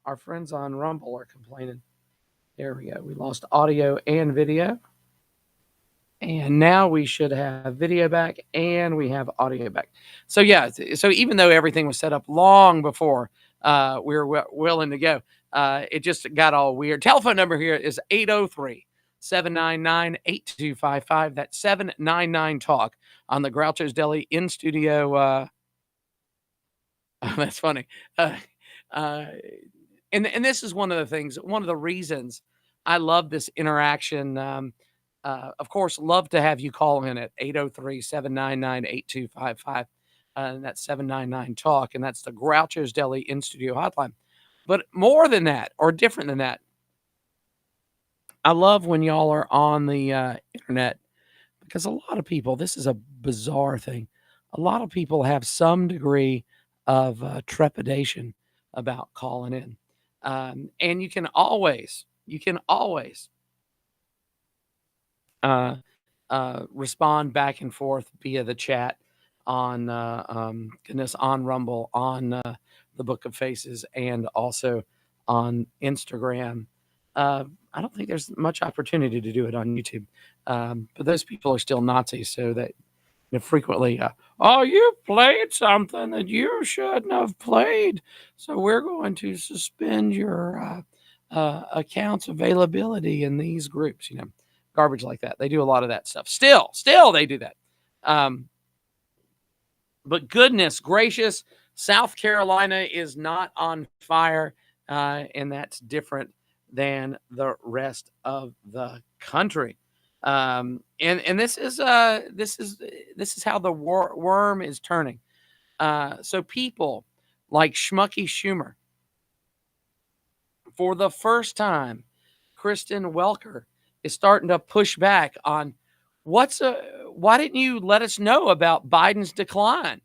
our friends on Rumble are complaining. There we go. We lost audio and video. And now we should have video back and we have audio back. So, yeah, so even though everything was set up long before we were willing to go, it just got all weird. Telephone number here is 803-799-8255. That's 799 Talk on the Groucho's Deli in studio. That's funny. Uh, uh, and this is one of the things, one of the reasons I love this interaction. Of course, love to have you call in at 803-799-8255. And that's 799 Talk. And that's the Groucho's Deli in studio hotline. But more than that, or different than that, I love when y'all are on the internet because a lot of people, this is a bizarre thing. A lot of people have some degree of trepidation about calling in. And you can always respond back and forth via the chat on on Rumble, on the Book of Faces, and also on Instagram. I don't think there's much opportunity to do it on YouTube, but those people are still Nazis, so that frequently, oh, you played something that you shouldn't have played, so we're going to suspend your account's availability in these groups. Garbage like that. They do a lot of that stuff. Still, they do that. But goodness gracious, South Carolina is not on fire, and that's different than the rest of the country. And this is how the worm is turning. So people like Schmucky Schumer, for the first time, Kristen Welker is starting to push back on why didn't you let us know about Biden's decline?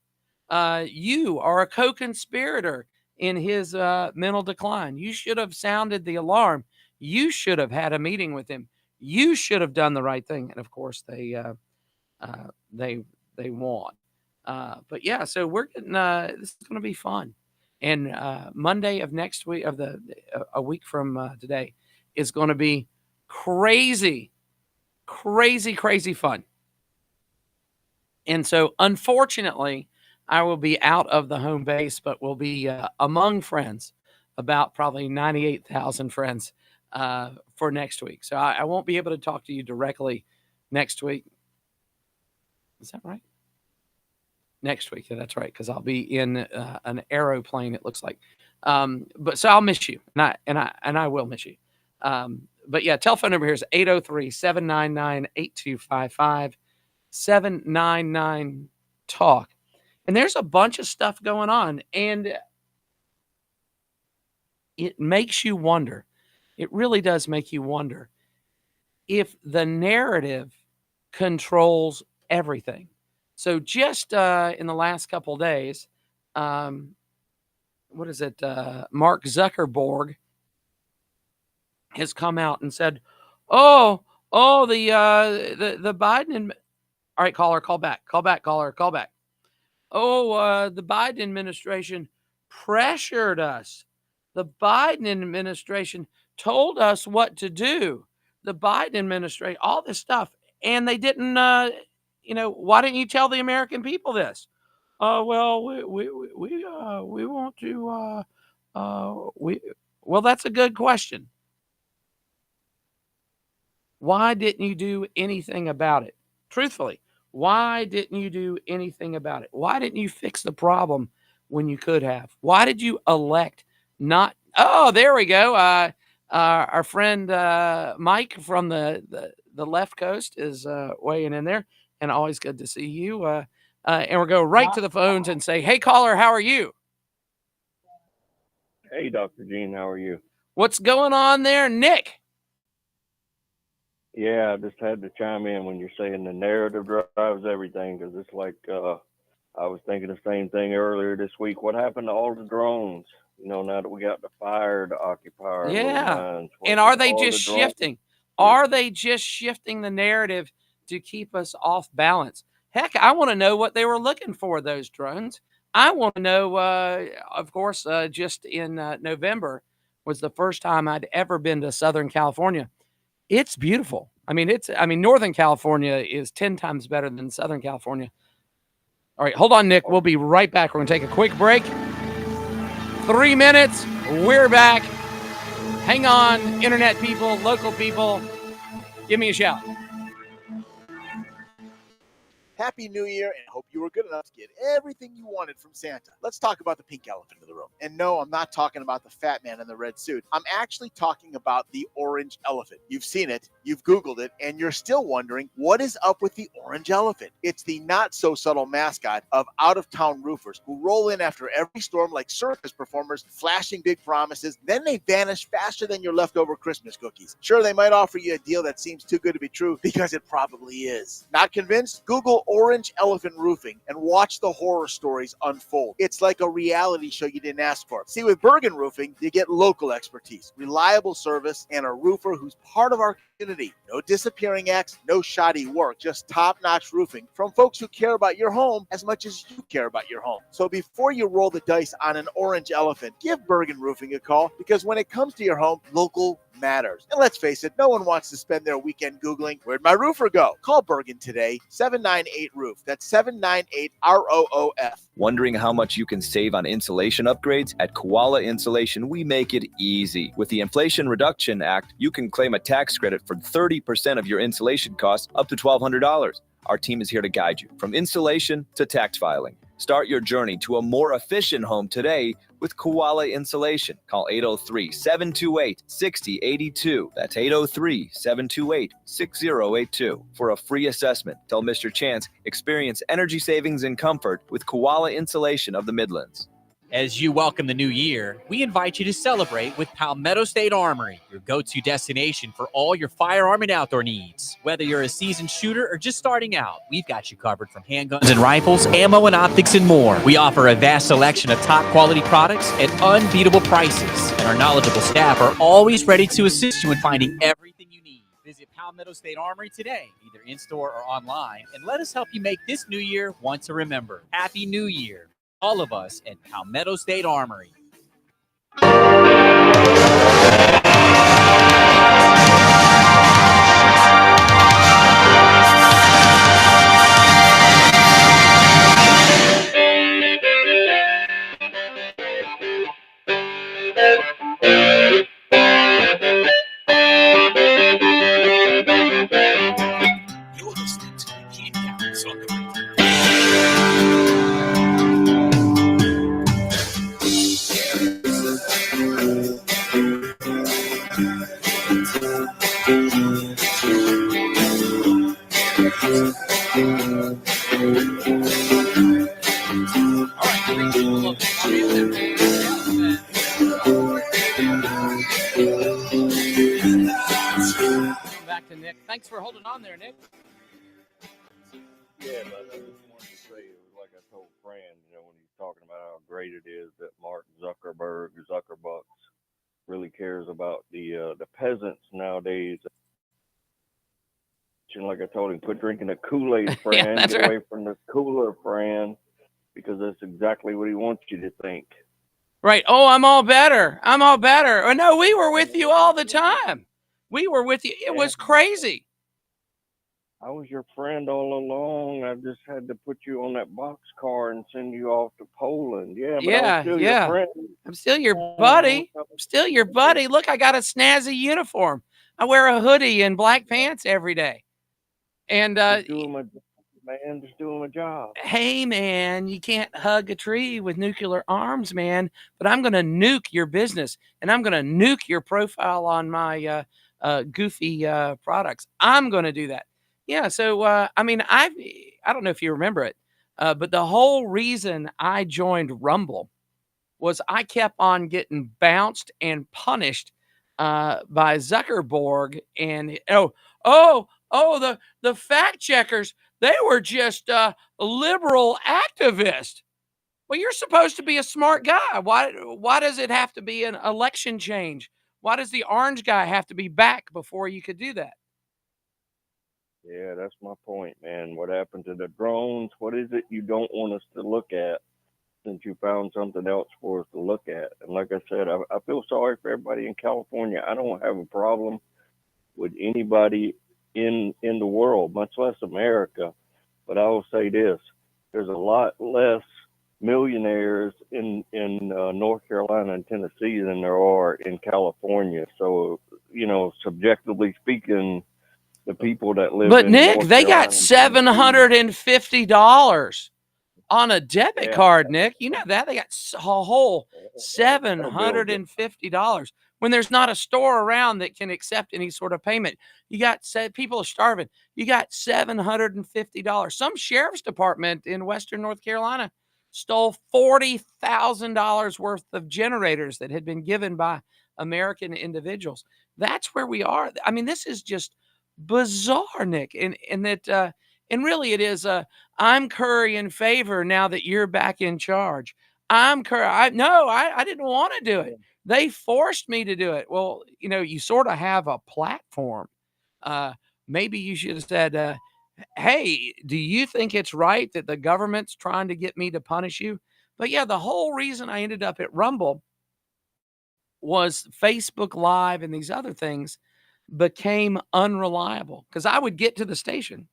You are a co-conspirator in his mental decline. You should have sounded the alarm. You should have had a meeting with him. You should have done the right thing. And of course, they won. But yeah, so we're getting this is going to be fun. And Monday of next week, a week from today, is going to be crazy fun. And so, unfortunately, I will be out of the home base, but will be among friends, about probably 98,000 friends for next week. So I won't be able to talk to you directly next week. Is that right? Next week. Yeah, that's right. Because I'll be in an aeroplane, it looks like. But so I'll miss you, and I will miss you. But yeah, telephone number here is 803-799-8255, 799 Talk. And there's a bunch of stuff going on, and it makes you wonder. It really does make you wonder if the narrative controls everything. So just in the last couple of days, Mark Zuckerberg has come out and said, the Biden. All right, caller, call back. The Biden administration pressured us. The Biden administration told us what to do. The Biden administration, all this stuff, and they didn't. Why didn't you tell the American people this? Well, we want to. Well, that's a good question. Why didn't you do anything about it? Truthfully, why didn't you do anything about it? Why didn't you fix the problem when you could have? Why did you elect not? Oh, there we go. Our friend Mike from the left coast is weighing in there, and always good to see you. And we'll go right to the phones and say, hey, caller, how are you? Hey, Dr. Gene, how are you? What's going on there, Nick? Yeah, I just had to chime in when you're saying the narrative drives everything, because it's like I was thinking the same thing earlier this week. What happened to all the drones? Now that we got the fire to occupy our little minds. And are they just shifting? Are they just shifting the narrative to keep us off balance? Heck, I want to know what they were looking for, those drones. I want to know, of course, just in November, was the first time I'd ever been to Southern California. It's beautiful. I mean, Northern California is 10 times better than Southern California. All right, hold on, Nick. We'll be right back. We're going to take a quick break. 3 minutes. We're back. Hang on, internet people, local people. Give me a shout. Happy New Year, and hope you were good enough to get everything you wanted from Santa. Let's talk about the pink elephant in the room. And no, I'm not talking about the fat man in the red suit. I'm actually talking about the orange elephant. You've seen it, you've Googled it, and you're still wondering, what is up with the orange elephant? It's the not-so-subtle mascot of out-of-town roofers who roll in after every storm like circus performers, flashing big promises. Then they vanish faster than your leftover Christmas cookies. Sure, they might offer you a deal that seems too good to be true, because it probably is. Not convinced? Google orange elephant roofing and watch the horror stories unfold. It's like a reality show you didn't ask for. See, with Bergen Roofing, you get local expertise, reliable service, and a roofer who's part of our community. No disappearing acts, no shoddy work, just top-notch roofing from folks who care about your home as much as you care about your home. So before you roll the dice on an orange elephant, give Bergen Roofing a call, because when it comes to your home, local matters. And let's face it, no one wants to spend their weekend Googling, where'd my roofer go? Call Bergen today, 798-ROOF. That's 798-ROOF. Wondering how much you can save on insulation upgrades? At Koala Insulation, we make it easy. With the Inflation Reduction Act, you can claim a tax credit for 30% of your insulation costs up to $1,200. Our team is here to guide you from installation to tax filing. Start your journey to a more efficient home today with Koala Insulation. Call 803-728-6082. That's 803-728-6082 for a free assessment. Tell Mr. Chance, experience energy savings and comfort with Koala Insulation of the Midlands. As you welcome the new year, we invite you to celebrate with Palmetto State Armory, your go-to destination for all your firearm and outdoor needs. Whether you're a seasoned shooter or just starting out, we've got you covered from handguns and rifles, ammo and optics, and more. We offer a vast selection of top-quality products at unbeatable prices, and our knowledgeable staff are always ready to assist you in finding everything you need. Visit Palmetto State Armory today, either in-store or online, and let us help you make this new year one to remember. Happy New Year. All of us at Palmetto State Armory. You're listening to the Kid Counts on the radio. Back to Nick. Thanks for holding on there, Nick. Yeah, but I just wanted to say, it was like I told Fran, when he's talking about how great it is that Mark Zuckerbucks really cares about the peasants nowadays. And like I told him, quit drinking the Kool-Aid, Fran. That's Get right. away from the cooler, Fran, because that's exactly what he wants you to think. Right. Oh, I'm all better. Oh, no, we were with you all the time. We were with you. It was crazy. I was your friend all along. I just had to put you on that boxcar and send you off to Poland. Yeah, but I was still your friend. I'm still your buddy. Look, I got a snazzy uniform. I wear a hoodie and black pants every day. And Just doing my job. hey, man, you can't hug a tree with nuclear arms, man. But I'm going to nuke your business, and I'm going to nuke your profile on my goofy products. I'm going to do that. Yeah. So, I don't know if you remember it, but the whole reason I joined Rumble was I kept on getting bounced and punished by Zuckerberg and the fact checkers. They were just liberal activists. Well, you're supposed to be a smart guy. Why does it have to be an election change? Why does the orange guy have to be back before you could do that? Yeah, that's my point, man. What happened to the drones? What is it you don't want us to look at? since you found something else for us to look at. And like I said, I feel sorry for everybody in California. I don't have a problem with anybody in the world, much less America. But I will say this: there's a lot less millionaires in North Carolina and Tennessee than there are in California. So, you know, subjectively speaking, the people that live But in Nick, North they Carolina got and Tennessee, $750 on a debit yeah, card, Nick. You know that they got a whole that'll build it. $750 when there's not a store around that can accept any sort of payment. You got people are starving. You got $750. Some sheriff's department in Western North Carolina stole $40,000 worth of generators that had been given by American individuals. That's where we are. I mean, this is just bizarre, Nick, and that and really it is. I'm currying favor now that you're back in charge. I'm Curry. I didn't want to do it. They forced me to do it. Well, you know, you sort of have a platform. Maybe you should have said, hey, do you think it's right that the government's trying to get me to punish you? But yeah, the whole reason I ended up at Rumble was Facebook Live and these other things became unreliable because I would get to the station.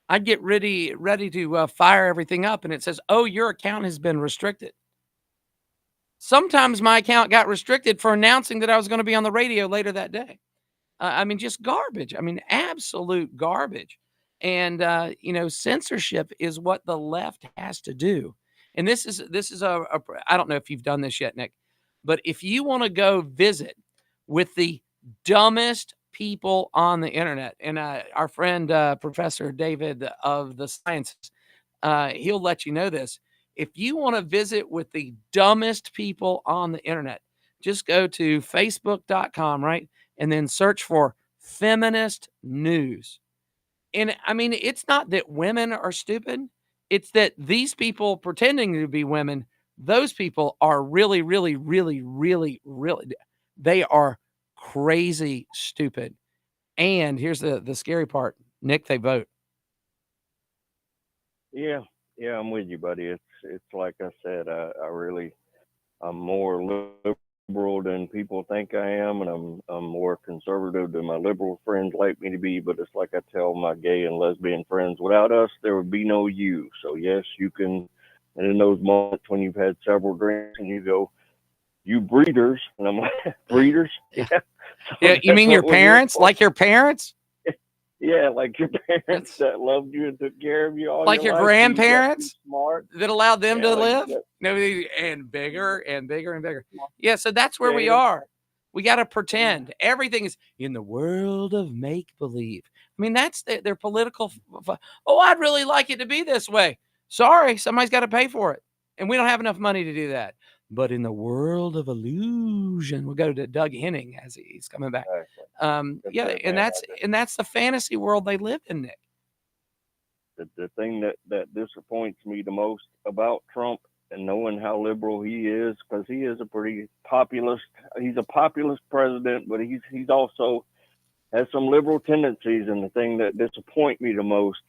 I'd get ready to fire everything up, and it says, oh, your account has been restricted. Sometimes my account got restricted for announcing that I was going to be on the radio later that day. I mean, just garbage. I mean, absolute garbage. And, you know, censorship is what the left has to do. And this is I don't know if you've done this yet, Nick, but if you want to go visit with the dumbest people on the internet, and our friend, Professor David of the Sciences, he'll let you know this. If you want to visit with the dumbest people on the internet, just go to facebook.com, right? And then search for feminist news. And I mean, it's not that women are stupid. It's that these people pretending to be women, those people are really, really, really, really, really, they are crazy stupid. And here's the scary part, Nick, they vote. Yeah, yeah, I'm with you, buddy. It's like I said, I'm more liberal than people think I am, and I'm more conservative than my liberal friends like me to be. But it's like I tell my gay and lesbian friends, without us, there would be no you. So yes, you can. And in those moments when you've had several drinks and you go, you breeders, and I'm like, breeders, yeah. So Yeah, you mean your parents? Like your parents? Yeah, like your parents that loved you and took care of you all like your life. grandparents Smart. that allowed them to like live. Nobody and bigger and bigger and bigger. Yeah, so that's where we are. We got to pretend everything is in the world of make believe. I mean, that's their political. Oh, I'd really like it to be this way. Sorry, somebody's got to pay for it, and we don't have enough money to do that. But in the world of illusion, we'll go to Doug Henning as he's coming back. Yeah, and that's the fantasy world they live in, Nick. The thing that disappoints me the most about Trump, and knowing how liberal he is, because he is a pretty populist. He's a populist president, but he's also has some liberal tendencies. And the thing that disappoints me the most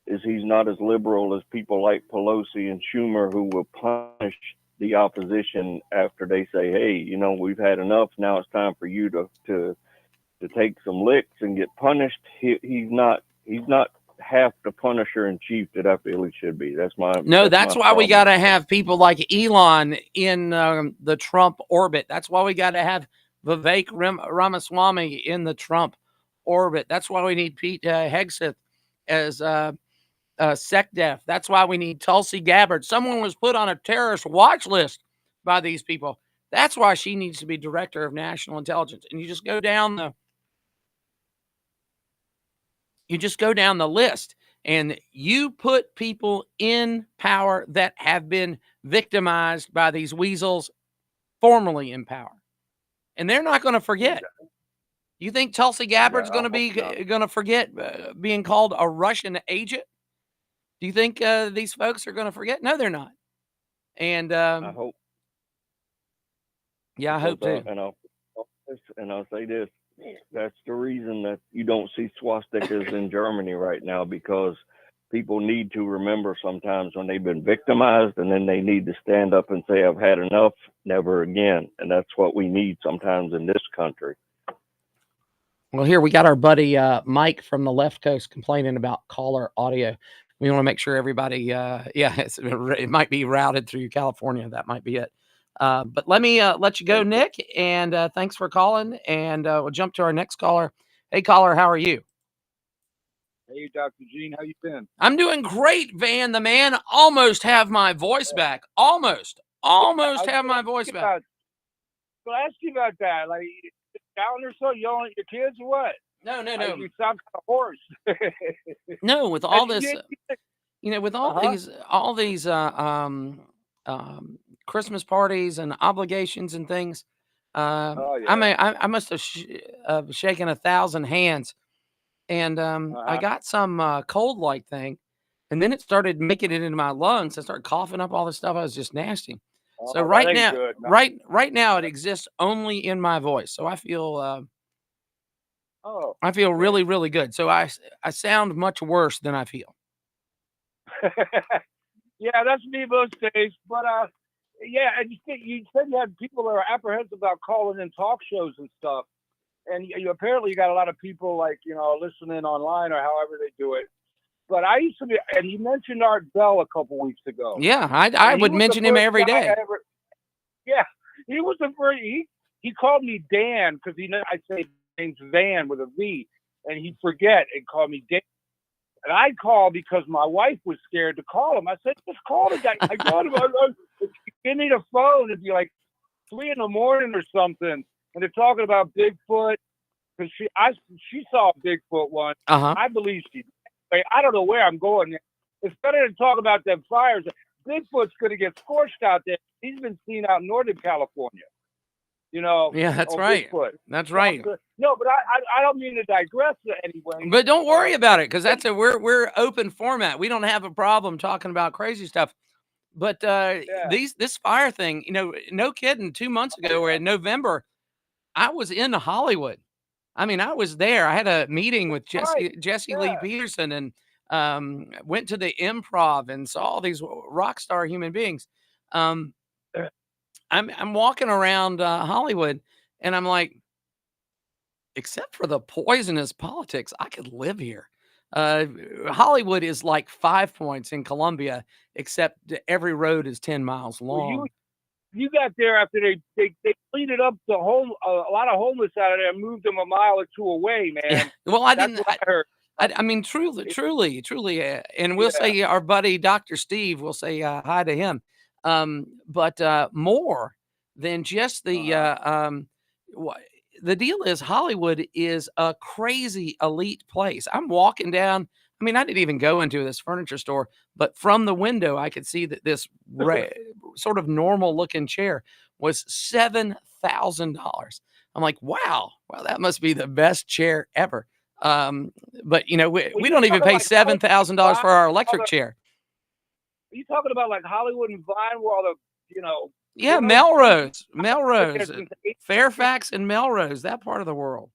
is he's not as liberal as people like Pelosi and Schumer, who will punish the opposition after they say, hey, you know, we've had enough. Now it's time for you to take some licks and get punished. He's not half the Punisher in chief that I feel he should be. That's why we got to have people like Elon in the Trump orbit. That's why we got to have Vivek Ramaswamy in the Trump orbit. That's why we need Pete Hegseth as SecDef. That's why we need Tulsi Gabbard. Someone was put on a terrorist watch list by these people. That's why she needs to be director of national intelligence. And you just go down the list, and you put people in power that have been victimized by these weasels formerly in power, and they're not going to forget. You think Tulsi Gabbard's going to forget being called a Russian agent? Do you think these folks are going to forget? No, they're not. And I hope. Yeah, I hope too. And I'll say this. That's the reason that you don't see swastikas in Germany right now, because people need to remember sometimes when they've been victimized, and then they need to stand up and say, I've had enough, never again. And that's what we need sometimes in this country. Well, here we got our buddy Mike from the left coast complaining about caller audio. We want to make sure everybody, it might be routed through California. That might be it. But let me let you go, Nick. And thanks for calling. And we'll jump to our next caller. Hey, caller, how are you? Hey, Dr. Gene, how you been? I'm doing great, Van the man. Almost have my voice back. Almost have my voice back. Well, ask you about that. Like, down or so, yelling at your kids or what? No. You sound kind of hoarse. No, with all this, with all these Christmas parties and obligations and things, I must have shaken 1,000 hands, and I got some cold-like thing, and then it started making it into my lungs. I started coughing up all this stuff. I was just nasty. So right now, it exists only in my voice. So I feel really, really good. So I sound much worse than I feel. Yeah, that's me most days. But and you said you had people that are apprehensive about calling in talk shows and stuff, and you apparently got a lot of people listening online or however they do it. But I used to be, and he mentioned Art Bell a couple weeks ago. Yeah, I would mention him every day. He was the first. He called me Dan because I say name's Van with a V, and he'd forget and call me Dan. And I called because my wife was scared to call him. I said, just call the guy. I called him. Give me the phone. It'd be like 3 a.m. or something, and they're talking about Bigfoot because she saw Bigfoot once. I believe she. I don't know where I'm going. It's better to talk about them fires. Bigfoot's going to get scorched out there. He's been seen out in Northern California. Yeah, that's right. Bigfoot. That's right. No, but I don't mean to digress anyway. But don't worry about it, because we're open format. We don't have a problem talking about crazy stuff. But this fire thing, no kidding. 2 months ago, or in November, I was in Hollywood. I mean, I was there. I had a meeting with Jesse Lee Peterson, and went to the Improv and saw all these rock star human beings. I'm walking around Hollywood, and I'm like, except for the poisonous politics, I could live here. Hollywood is like 5 points in Columbia, except every road is 10 miles long. Well, you got there after they cleaned up a lot of homeless out of there and moved them a mile or two away, man. Well, I didn't. I heard. I mean, truly, and we'll say our buddy Dr. Steve. We'll say hi to him. But more than just the deal is Hollywood is a crazy elite place. I'm walking down. I mean, I didn't even go into this furniture store, but from the window, I could see that this sort of normal looking chair was $7,000. I'm like, wow, that must be the best chair ever. But we don't even pay $7,000 for our electric chair. Are you talking about like Hollywood and Vine, where all the Yeah, Melrose, Fairfax and Melrose, that part of the world.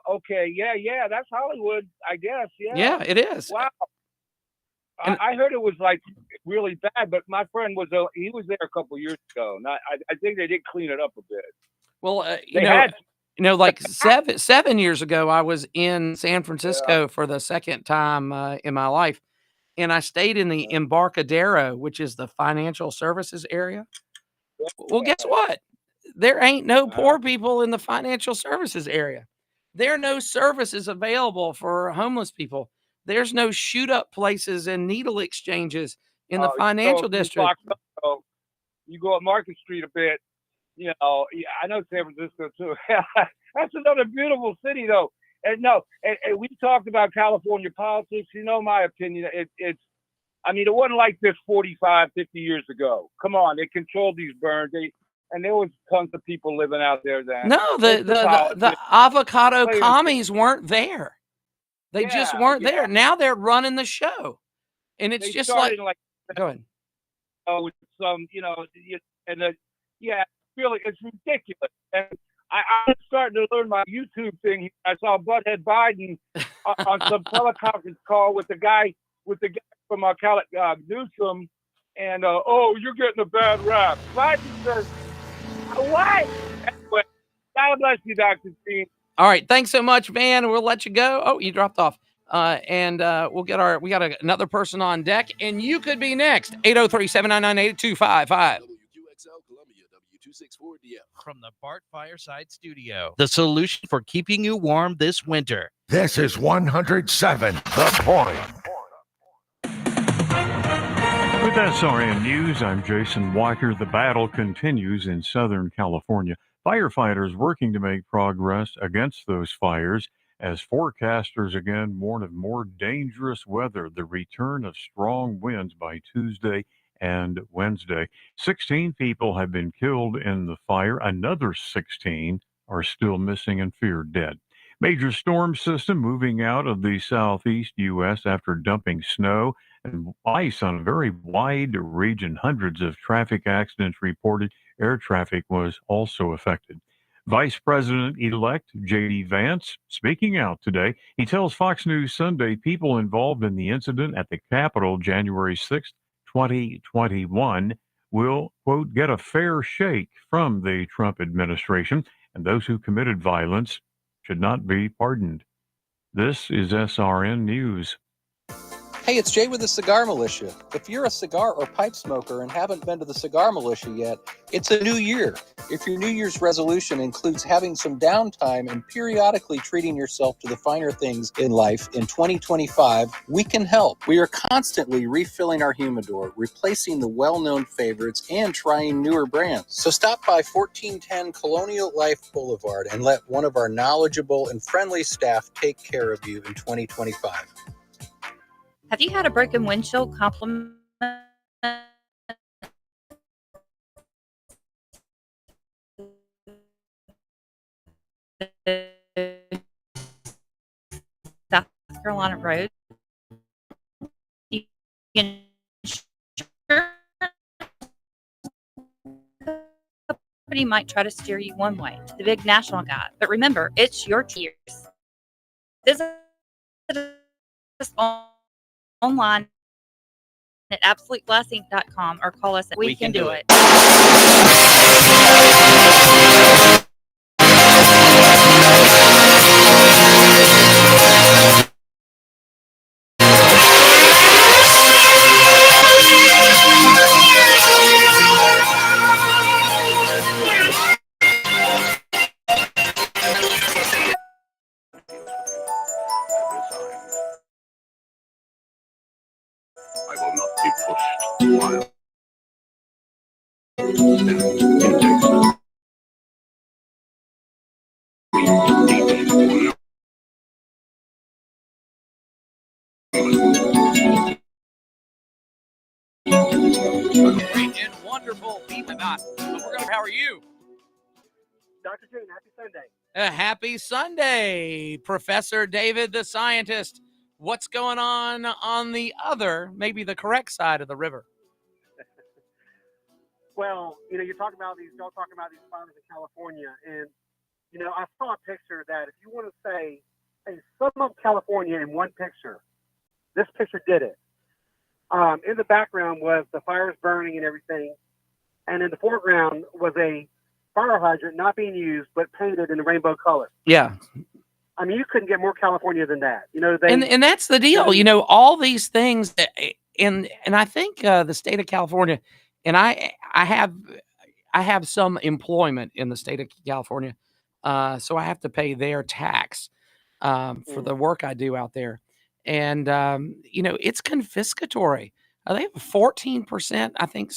Okay, yeah, that's Hollywood, I guess. Yeah, it is. Wow. I heard it was like really bad, but my friend he was there a couple years ago, and I think they did clean it up a bit. Well, like 7 years ago, I was in San Francisco for the second time in my life, and I stayed in the Embarcadero, which is the financial services area. Well, guess what? There ain't no poor people in the financial services area. There are no services available for homeless people. There's no shoot up places and needle exchanges in the financial district. You go up Market Street a bit, I know San Francisco too. That's another beautiful city though. And we talked about California politics. My opinion, it wasn't like this 45, 50 years ago. Come on, they controlled these burns. And there was tons of people living out there then. No, the avocado commies weren't there. They just weren't there. Now they're running the show, and it's just like go ahead. With some, really, it's ridiculous. And I'm starting to learn my YouTube thing. I saw Butthead Biden on some teleconference call with the guy from Newsom, and you're getting a bad rap. Biden says, what? Anyway, God bless you, Dr. Dean. All right. Thanks so much, man. We'll let you go. Oh, you dropped off. And we got another person on deck, and you could be next. 803-799-8255. WQXL Columbia, W264DF. From the Bart Fireside Studio, the solution for keeping you warm this winter. This is 107 The Point. With SRN News, I'm Jason Walker. The battle continues in Southern California. Firefighters working to make progress against those fires as forecasters again warn of more dangerous weather, the return of strong winds by Tuesday and Wednesday. 16 people have been killed in the fire. Another 16 are still missing and feared dead. Major storm system moving out of the southeast U.S. after dumping snow and ice on a very wide region. Hundreds of traffic accidents reported. Air traffic was also affected. Vice President-elect J.D. Vance speaking out today. He tells Fox News Sunday people involved in the incident at the Capitol January 6, 2021 will, quote, get a fair shake from the Trump administration, and those who committed violence should not be pardoned. This is SRN News. Hey, it's Jay with the Cigar Militia. If you're a cigar or pipe smoker and haven't been to the Cigar Militia yet, it's a new year. If your New Year's resolution includes having some downtime and periodically treating yourself to the finer things in life in 2025, we can help. We are constantly refilling our humidor, replacing the well-known favorites, and trying newer brands. So stop by 1410 Colonial Life Boulevard and let one of our knowledgeable and friendly staff take care of you in 2025. Have you had a broken windshield compliment? South Carolina Road? You can somebody might try to steer you one way to the big national guide, but remember, it's your tears. Visit us online at absoluteglassinc.com or call us at We Can Do It. I will not be pushed while Great and wonderful people. How are you? Dr. Jane, happy Sunday. Happy Sunday, Professor David the scientist. What's going on the other, maybe the correct side of the river? Well, y'all talking about these fires in California, and I saw a picture that if you want to say, hey, sum up California in one picture, this picture did it. In the background was the fires burning and everything, and in the foreground was a fire hydrant not being used but painted in the rainbow color. Yeah. I mean, you couldn't get more California than that. And that's the deal. All these things, and I think the state of California, and I have some employment in the state of California, so I have to pay their tax for the work I do out there, and it's confiscatory. They have a 14%, I think,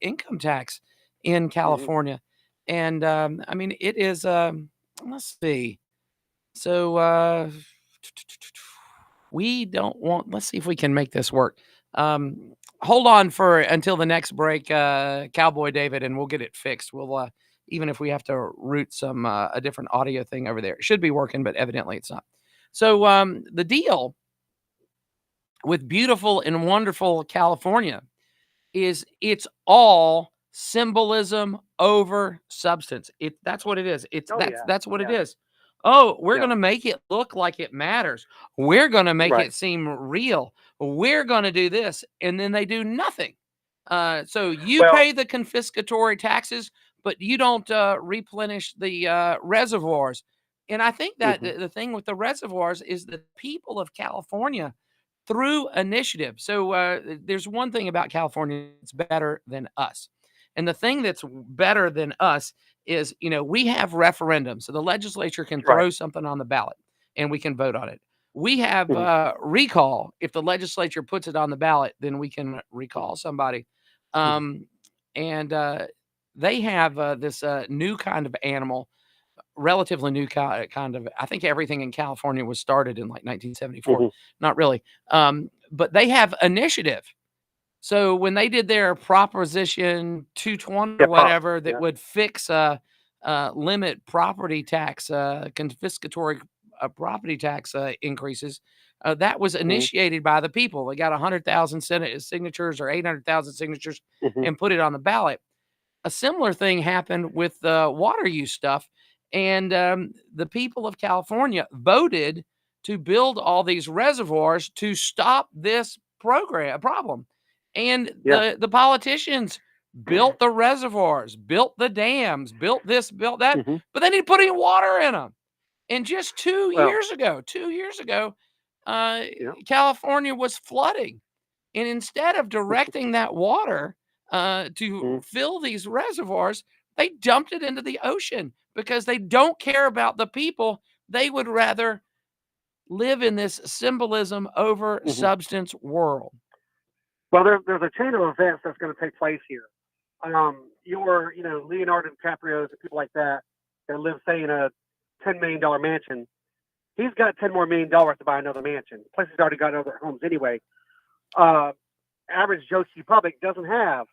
income tax in California, and I mean it is. Let's see. So we don't want. Let's see if we can make this work. Hold on until the next break, Cowboy David, and we'll get it fixed. We'll even if we have to route some a different audio thing over there. It should be working, but evidently it's not. So the deal with beautiful and wonderful California is it's all symbolism over substance. That's what it is. That's what it is. Oh, we're going to make it look like it matters. We're going to make it seem real. We're going to do this. And then they do nothing. So you pay the confiscatory taxes, but you don't replenish the reservoirs. And I think that the thing with the reservoirs is the people of California through initiative. So there's one thing about California that's better than us. And the thing that's better than us is, we have referendums. So the legislature can throw something on the ballot and we can vote on it. We have recall. If the legislature puts it on the ballot, then we can recall somebody. And they have this new kind of animal, relatively new kind of, I think everything in California was started in like 1974. Not really. But they have initiative. So when they did their Proposition 220 or whatever that would fix limit property tax, confiscatory property tax increases, that was initiated by the people. They got 100,000 signatures or 800,000 signatures and put it on the ballot. A similar thing happened with the water use stuff. And the people of California voted to build all these reservoirs to stop this problem. And the politicians built the reservoirs, built the dams, built this, built that, but they need to put any water in them. And just 2 years ago, California was flooding. And instead of directing that water to fill these reservoirs, they dumped it into the ocean because they don't care about the people. They would rather live in this symbolism over substance world. Well, there's a chain of events that's going to take place here. Your, Leonardo DiCaprio's and people like that live, say, in a $10 million mansion. He's got $10 more million to buy another mansion. Plus, he's already got other homes anyway. Average Joe C. Public doesn't have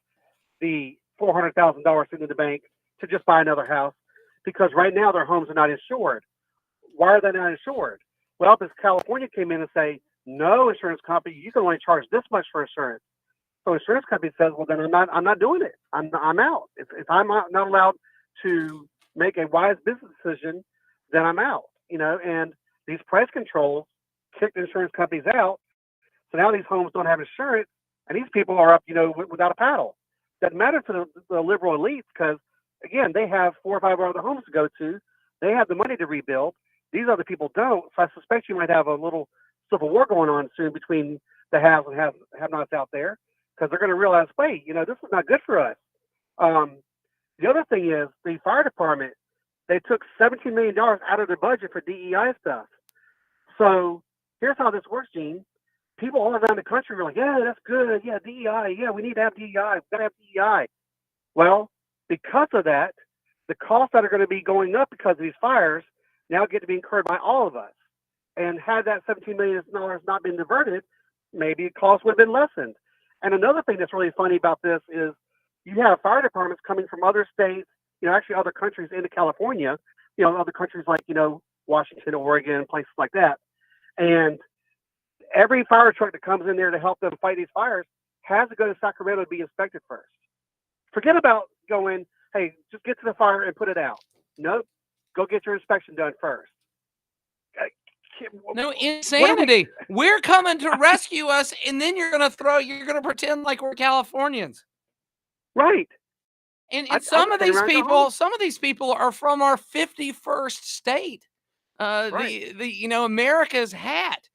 the $400,000 sitting in the bank to just buy another house because right now their homes are not insured. Why are they not insured? Well, because California came in and say, no, insurance company, you can only charge this much for insurance. So insurance company says, well, then I'm not doing it. I'm out. If I'm not allowed to make a wise business decision, then I'm out. And these price controls kicked insurance companies out. So now these homes don't have insurance, and these people are up, without a paddle. Doesn't matter to the liberal elites because, again, they have 4 or 5 other homes to go to. They have the money to rebuild. These other people don't. So I suspect you might have a little civil war going on soon between the haves and have-nots out there because they're going to realize, wait, this is not good for us. The other thing is the fire department, they took $17 million out of their budget for DEI stuff. So here's how this works, Gene. People all around the country were like, yeah, that's good. Yeah, DEI. Yeah, we need to have DEI. We've got to have DEI. Well, because of that, the costs that are going to be going up because of these fires now get to be incurred by all of us. And had that $17 million not been diverted, maybe the cost would have been lessened. And another thing that's really funny about this is you have fire departments coming from other states, actually other countries into California, other countries like, Washington, Oregon, places like that. And every fire truck that comes in there to help them fight these fires has to go to Sacramento to be inspected first. Forget about going, hey, just get to the fire and put it out. Nope. Go get your inspection done first. No, insanity. We're coming to rescue us, and then you're going to pretend like we're Californians. Right. And some of these people are from our 51st state. America's hat,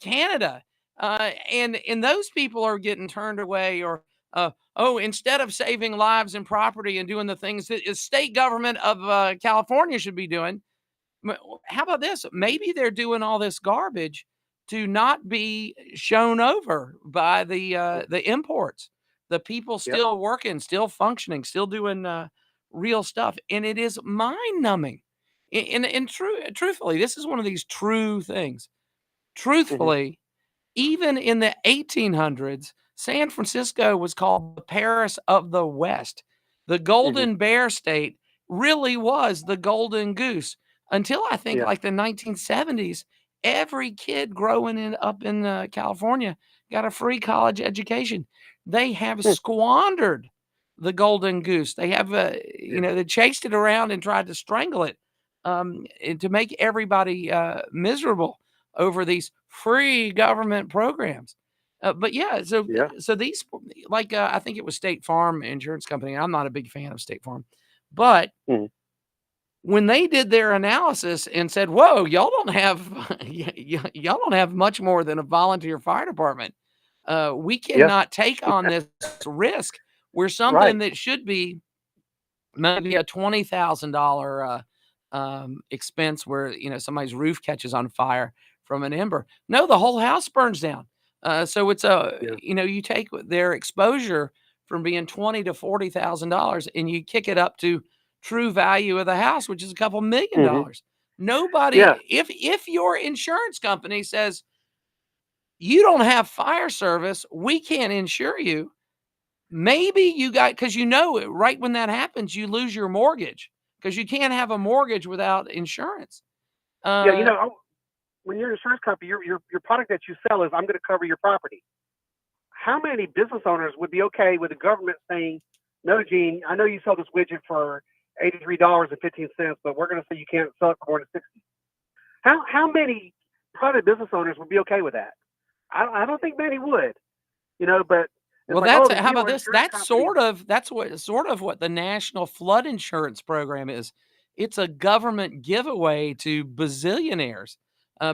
Canada. And those people are getting turned away or, instead of saving lives and property and doing the things that the state government of California should be doing, how about this? Maybe they're doing all this garbage to not be shown over by the imports. The people still working, still functioning, still doing real stuff. And it is mind-numbing. And truthfully, this is one of these true things. Truthfully, even in the 1800s, San Francisco was called the Paris of the West. The Golden Bear State really was the Golden Goose until I think like the 1970s. Every kid growing up in California got a free college education. They have squandered the golden goose. They have, they chased it around and tried to strangle it, and to make everybody miserable over these free government programs. But yeah, so these, like, I think it was State Farm Insurance Company. I'm not a big fan of State Farm, but when they did their analysis and said, "Whoa, y'all don't have y'all don't have much more than a volunteer fire department. We cannot take on this risk. We're something that should be maybe a $20,000 expense where somebody's roof catches on fire from an ember. No, the whole house burns down. So it's you take their exposure from being $20,000 to $40,000 and you kick it up to true value of the house, which is a couple $1,000,000. Nobody, if your insurance company says you don't have fire service, we can't insure you. Maybe you got, because right when that happens, you lose your mortgage because you can't have a mortgage without insurance. When you're an insurance company, your product that you sell is, I'm going to cover your property. How many business owners would be okay with the government saying, no, Gene, I know you sell this widget for $83.15, but we're going to say you can't sell it for more than $60. How many private business owners would be okay with that? I don't think many would, but well, that's how about this? That's sort of what the National Flood Insurance Program is. It's a government giveaway to bazillionaires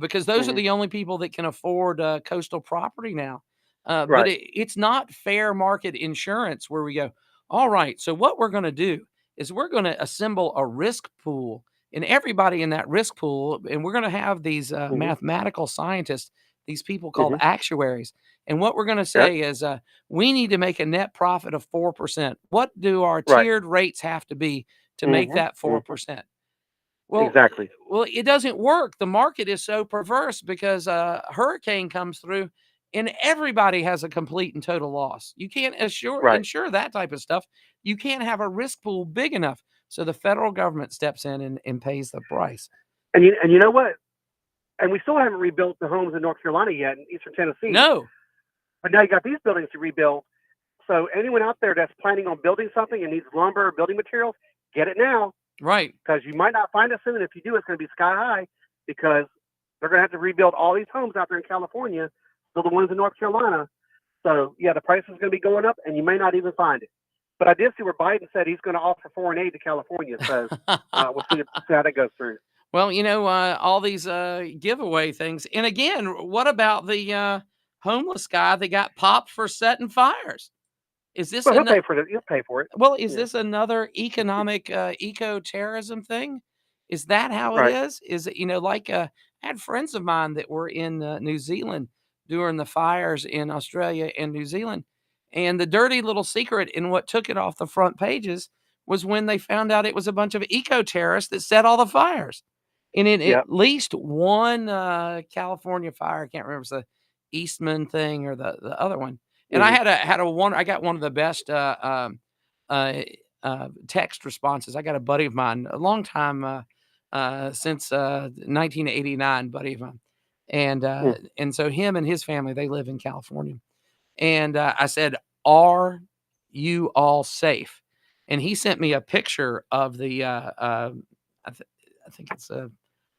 because those are the only people that can afford coastal property now. But it's not fair market insurance where we go, all right, so what we're going to do is we're going to assemble a risk pool, and everybody in that risk pool, and we're going to have these mathematical scientists, these people called actuaries. And what we're going to say is we need to make a net profit of 4%. What do our tiered rates have to be to make that 4%? Well, well, it doesn't work. The market is so perverse because a hurricane comes through and everybody has a complete and total loss. You can't insure that type of stuff. You can't have a risk pool big enough. So the federal government steps in and pays the price. And you know what? And we still haven't rebuilt the homes in North Carolina yet, in Eastern Tennessee. No. But now you got these buildings to rebuild. So anyone out there that's planning on building something and needs lumber or building materials, get it now. Right. Because you might not find it soon. If you do, it's going to be sky high because they're going to have to rebuild all these homes out there in California, still the ones in North Carolina. So, yeah, the price is going to be going up, and you may not even find it. But I did see where Biden said he's going to offer foreign aid to California. So we'll see how that goes through. Well, all these giveaway things. And again, what about the homeless guy that got popped for setting fires? Is this he'll pay for it? He'll pay for it. Well, is this another economic eco-terrorism thing? Is that how it is? Is it, like I had friends of mine that were in New Zealand during the fires in Australia and New Zealand. And the dirty little secret in what took it off the front pages was when they found out it was a bunch of eco-terrorists that set all the fires. And in at least one California fire, I can't remember if it's the Eastman thing or the other one. And I I got one of the best text responses. I got a buddy of mine, a long time since 1989, buddy of mine, and so him and his family, they live in California. And I said, "Are you all safe?" And he sent me a picture of the I think it's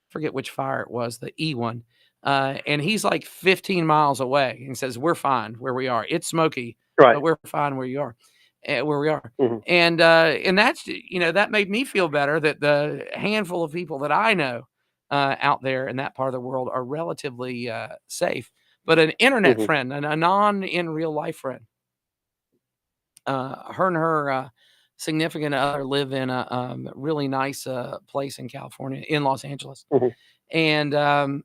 forget which fire it was, the E one. And he's like 15 miles away and says, "We're fine where we are. It's smoky, but we're fine where you are, where we are." And that's, that made me feel better that the handful of people that I know out there in that part of the world are relatively safe. But an internet friend, a non in real life friend, her and her significant other live in a really nice place in California, in Los Angeles. And the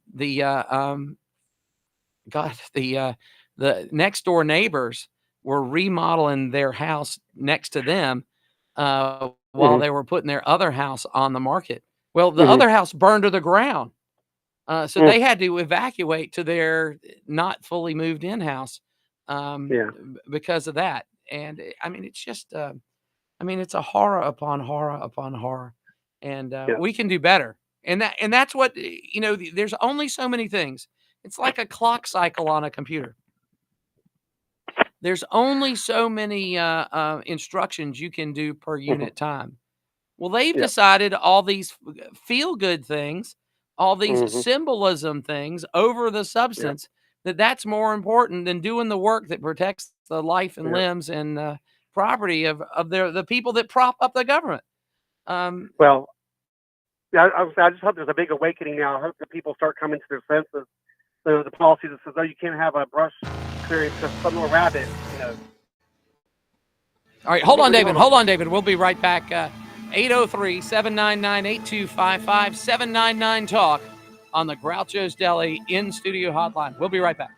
next door neighbors were remodeling their house next to them while they were putting their other house on the market. Well, the other house burned to the ground. So they had to evacuate to their not fully moved in house because of that. And I mean, it's just, it's a horror upon horror upon horror. And we can do better. And that's what, there's only so many things. It's like a clock cycle on a computer. there's only so many instructions you can do per unit time. Well, they've decided all these feel good things, all these symbolism things over the substance, that's more important than doing the work that protects the life and limbs and property of the people that prop up the government. Well, yeah, I just hope there's a big awakening now. I hope that people start coming to their senses. So the policy that says, "Oh, you can't have a brush clearing because some little rabbit," you know. All right, hold on, David. Hold on, David. We'll be right back. 803-799-8255, 799-TALK on the Groucho's Deli in-studio hotline. We'll be right back.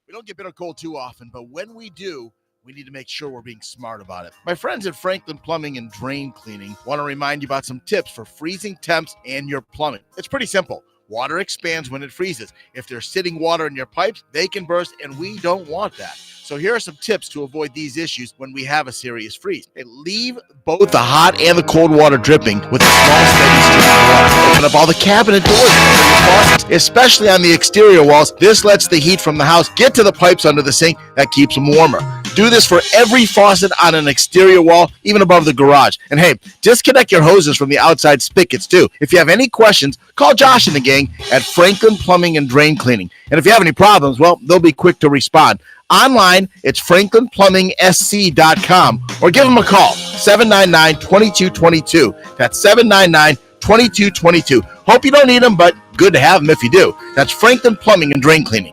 We don't get bitter cold too often, but when we do, we need to make sure we're being smart about it. My friends at Franklin Plumbing and Drain Cleaning want to remind you about some tips for freezing temps and your plumbing. It's pretty simple. Water expands when it freezes. If there's sitting water in your pipes, they can burst, and we don't want that. So here are some tips to avoid these issues when we have a serious freeze. Hey, leave both the hot and the cold water dripping with a small steady stream of water. Open up all the cabinet doors, especially on the exterior walls. This lets the heat from the house get to the pipes under the sink. That keeps them warmer. Do this for every faucet on an exterior wall, even above the garage. And hey, disconnect your hoses from the outside spigots too. If you have any questions, call Josh and the gang at Franklin Plumbing and Drain Cleaning. And if you have any problems, well, they'll be quick to respond. Online, it's franklinplumbing.sc.com or give them a call, 799-2222. That's 799-2222. Hope you don't need them, but good to have them if you do. That's Franklin Plumbing and Drain Cleaning.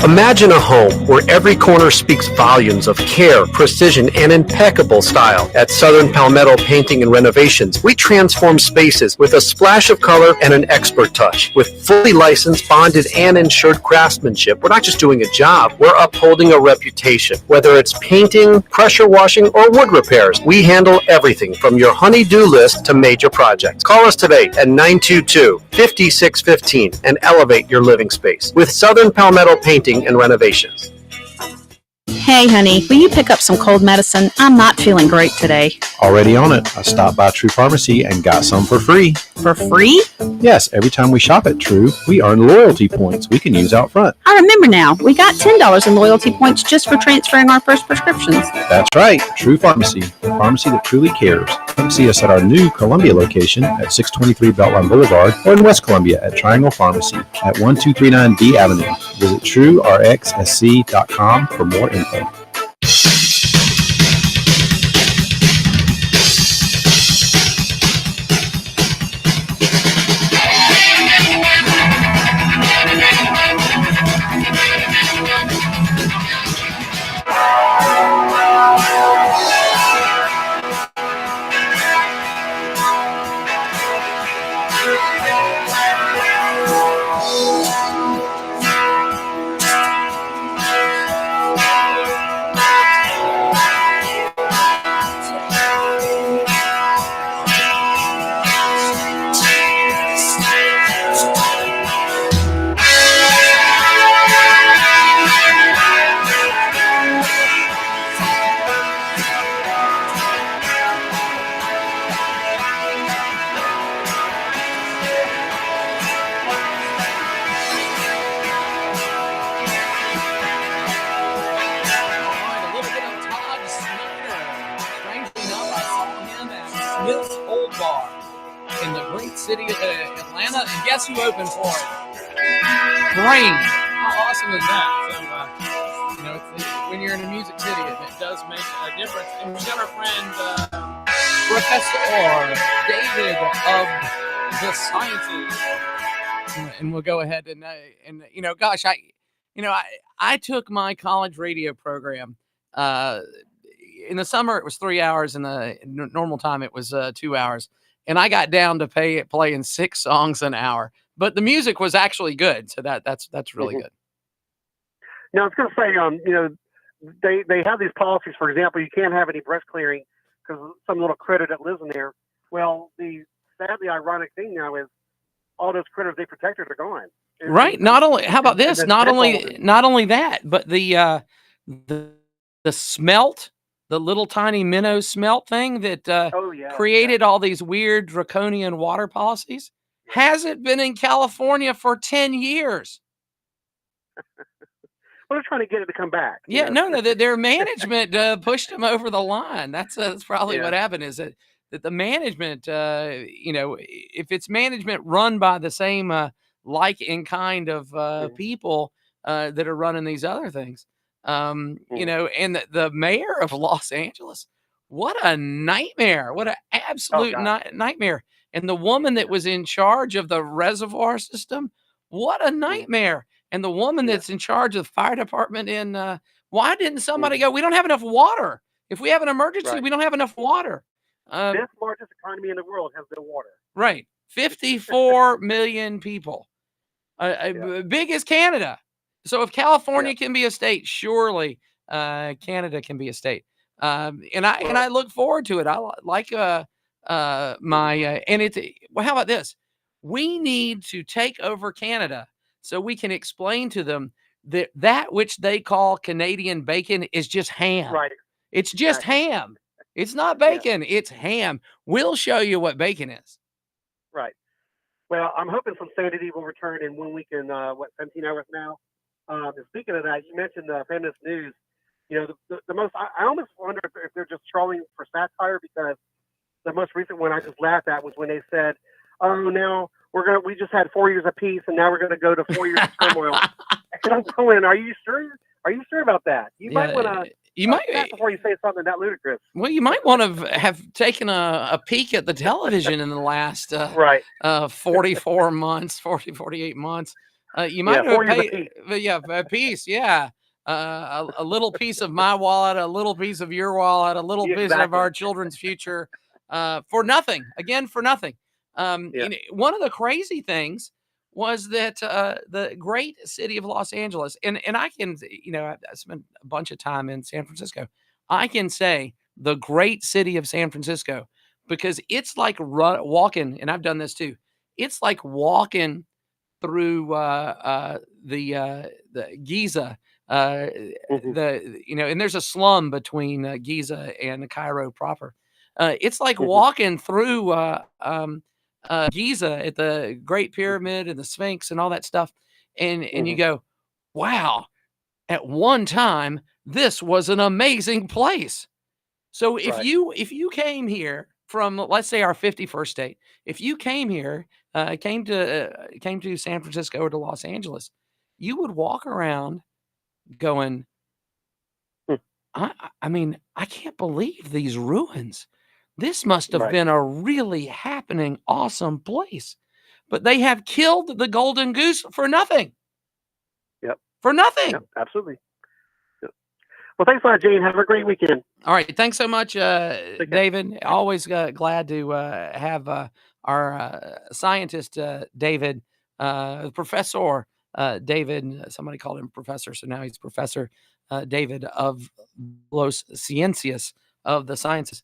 Imagine a home where every corner speaks volumes of care, precision, and impeccable style. At Southern Palmetto Painting and Renovations, we transform spaces with a splash of color and an expert touch. With fully licensed, bonded, and insured craftsmanship, we're not just doing a job, we're upholding a reputation. Whether it's painting, pressure washing, or wood repairs, we handle everything from your honey-do list to major projects. Call us today at 922-5615 and elevate your living space. With Southern Palmetto Painting and Renovations. Hey, honey, will you pick up some cold medicine? I'm not feeling great today. Already on it. I stopped by True Pharmacy and got some for free. For free? Yes, every time we shop at True, we earn loyalty points we can use out front. I remember now. We got $10 in loyalty points just for transferring our first prescriptions. That's right. True Pharmacy, the pharmacy that truly cares. Come see us at our new Columbia location at 623 Beltline Boulevard or in West Columbia at Triangle Pharmacy at 1239 D Avenue. Visit truerxsc.com for more info. City of Atlanta, and guess who opened for it? Brain. How awesome is that? So, when you're in a music city, it does make a difference. And we've got our friend Professor David of the Sciences, and we'll go ahead and gosh, I took my college radio program. In the summer, it was 3 hours. In the normal time, it was 2 hours. And I got down to playing 6 songs an hour, but the music was actually good. So that's really good. Now I was going to say, they have these policies. For example, you can't have any breast clearing because some little critter that lives in there. Well, the sadly ironic thing now is all those critters they protected are gone. Right. Not only, how about this? Not only that, but the smelt. The little tiny minnow smelt thing that created all these weird draconian water policies hasn't been in California for 10 years. Well, they're trying to get it to come back. Yeah, no, their management pushed them over the line. That's probably Yeah. what happened. Is that the management, if it's management run by the same like and kind of people that are running these other things, and the mayor of Los Angeles, what a nightmare! What an absolute nightmare! And the woman that was in charge of the reservoir system, what a nightmare! And the woman that's in charge of the fire department why didn't somebody go, we don't have enough water. If we have an emergency, we don't have enough water. This largest economy in the world has no water. Right. 54 million people. Big as Canada. So if California can be a state, surely Canada can be a state. And I look forward to it. I like and it's, well, how about this? We need to take over Canada so we can explain to them that which they call Canadian bacon is just ham. Right. It's just ham. It's not bacon. It's ham. We'll show you what bacon is. Right. Well, I'm hoping some sanity will return in 1 week and 17 hours now. And speaking of that, you mentioned feminist news. You know, the most, I almost wonder if they're just trolling for satire, because the most recent one I just laughed at was when they said, "Oh, now we just had 4 years of peace, and now we're going to go to 4 years of turmoil." And I'm going, "Are you sure? Are you sure about that? You might want to." You might before you say something that ludicrous. Well, you might want to have taken a peek at the television in the last 44 months, 48 months. You might have paid, a piece, a little piece of my wallet, a little piece of your wallet, a little piece of our children's future, for nothing. Again, for nothing. One of the crazy things was that the great city of Los Angeles, and I can, I spent a bunch of time in San Francisco. I can say the great city of San Francisco, because it's like walking, and I've done this too. It's like walking through the Giza, and there's a slum between Giza and Cairo proper. It's like walking through Giza at the Great Pyramid and the Sphinx and all that stuff. And you go, wow, at one time, this was an amazing place. So if you came here from, let's say, our 51st state, if you came here, came to San Francisco or to Los Angeles, you would walk around going, I mean, I can't believe these ruins. This must have been a really happening, awesome place. But they have killed the golden goose for nothing. Yep. For nothing. Yep, absolutely. Yep. Well, thanks a lot, Jane. Have a great weekend. All right. Thanks so much, David. Always glad to have our scientist, David, Professor David. Somebody called him Professor, so now he's Professor David of Los Ciencias, of the sciences.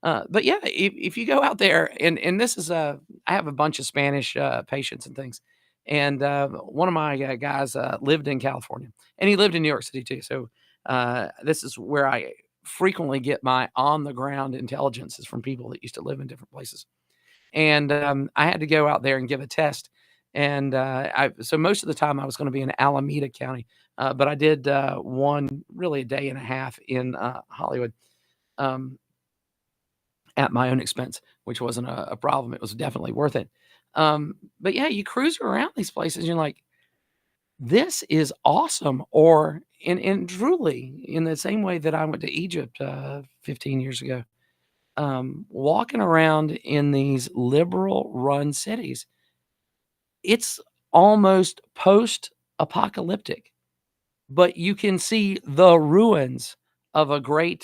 But yeah, if you go out there, and this is I have a bunch of Spanish patients and things, and one of my guys lived in California, and he lived in New York City too. So this is where I frequently get my on the ground intelligence, is from people that used to live in different places. And I had to go out there and give a test, and so most of the time I was going to be in Alameda County, but I did one really a day and a half in Hollywood. At my own expense, which wasn't a problem. It was definitely worth it. But yeah, you cruise around these places and you're like, this is awesome. Or in truly, in the same way that I went to Egypt 15 years ago, walking around in these liberal run cities, it's almost post-apocalyptic, but you can see the ruins of a great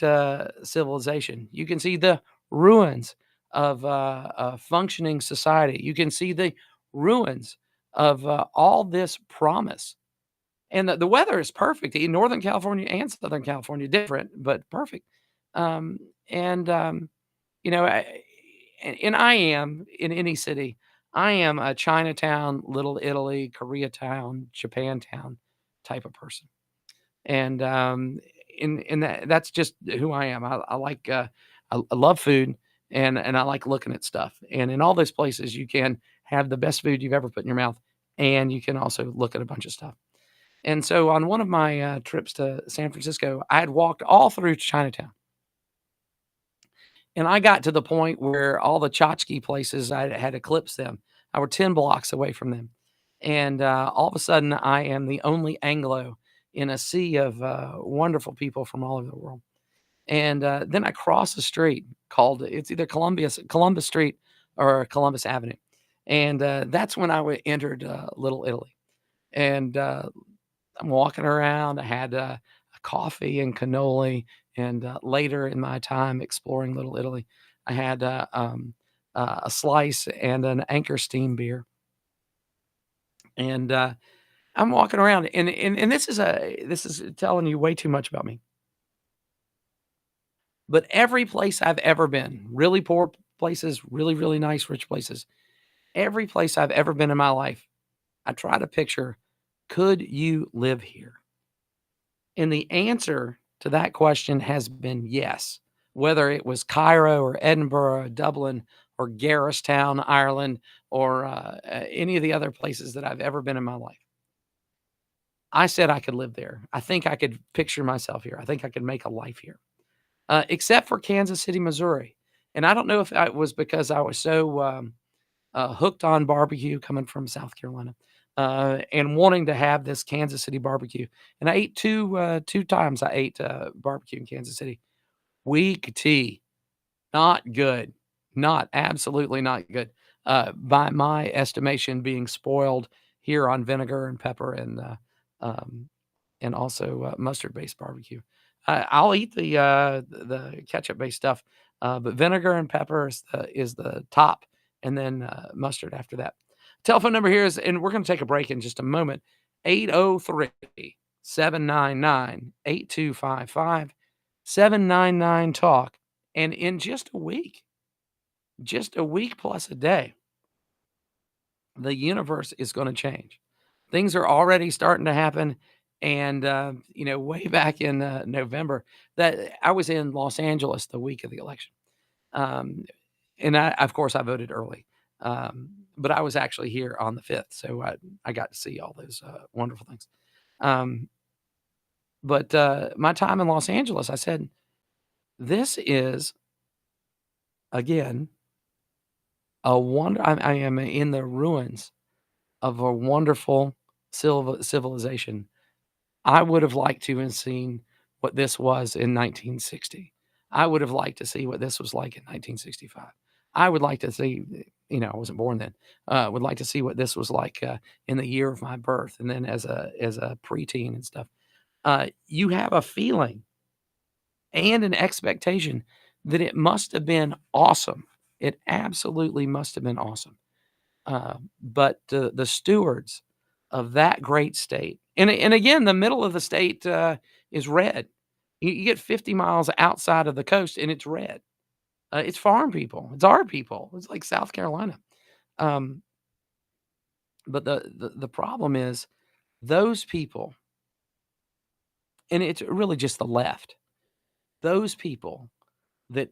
civilization. You can see the ruins of a functioning society. You can see the ruins of all this promise. And the weather is perfect in Northern California and Southern California, different, but perfect. I am in any city, I am a Chinatown, Little Italy, Koreatown, Japantown type of person. And that's just who I am. I like I love food, and I like looking at stuff. And in all those places, you can have the best food you've ever put in your mouth, and you can also look at a bunch of stuff. And so on one of my trips to San Francisco, I had walked all through Chinatown. And I got to the point where all the tchotchke places, I had eclipsed them. I were 10 blocks away from them. And all of a sudden, I am the only Anglo in a sea of wonderful people from all over the world. And then I crossed the street called, it's either Columbus Street or Columbus Avenue. And that's when I entered Little Italy. And I'm walking around. I had a coffee and cannoli. And later in my time exploring Little Italy, I had a slice and an Anchor Steam beer. And I'm walking around, and this is telling you way too much about me. But every place I've ever been, really poor places, really, really nice, rich places, every place I've ever been in my life, I try to picture, could you live here? And the answer to that question has been yes. Whether it was Cairo or Edinburgh or Dublin or Garristown, Ireland, or any of the other places that I've ever been in my life. I said I could live there. I think I could picture myself here. I think I could make a life here. Except for Kansas City, Missouri. And I don't know if it was because I was so hooked on barbecue coming from South Carolina and wanting to have this Kansas City barbecue. And I ate two times. I ate barbecue in Kansas City. Weak tea, not good, not absolutely not good. By my estimation, being spoiled here on vinegar and pepper and also mustard-based barbecue. I'll eat the ketchup-based stuff, but vinegar and pepper is the top, and then mustard after that. Telephone number here is, and we're going to take a break in just a moment, 803-799-8255, 799-TALK. And in just a week plus a day, the universe is going to change. Things are already starting to happen. And, way back in November, that I was in Los Angeles the week of the election. And of course, I voted early. But I was actually here on the 5th. So I got to see all those wonderful things. But my time in Los Angeles, I said, this is, again, a wonder. I am in the ruins of a wonderful civilization. I would have liked to have seen what this was in 1960. I would have liked to see what this was like in 1965. I would like to see, I wasn't born then. Would like to see what this was like in the year of my birth, and then as a preteen and stuff. You have a feeling and an expectation that it must have been awesome. It absolutely must have been awesome. But the stewards of that great state, and again, the middle of the state is red. You get 50 miles outside of the coast, and it's red. It's farm people. It's our people. It's like South Carolina. But the problem is those people, and it's really just the left. Those people that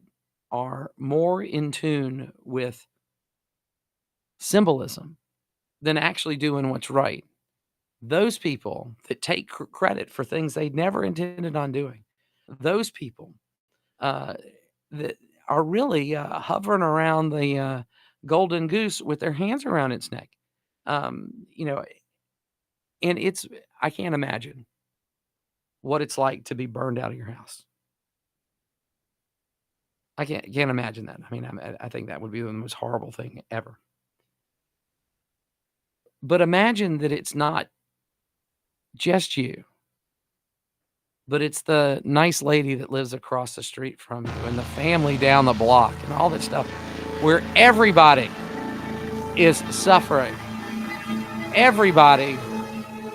are more in tune with symbolism than actually doing what's right. Those people that take credit for things they never intended on doing. Those people that are really hovering around the golden goose with their hands around its neck. And I can't imagine what it's like to be burned out of your house. I can't imagine that. I mean, I think that would be the most horrible thing ever. But imagine that it's not just you, but it's the nice lady that lives across the street from you and the family down the block and all that stuff, where everybody is suffering. Everybody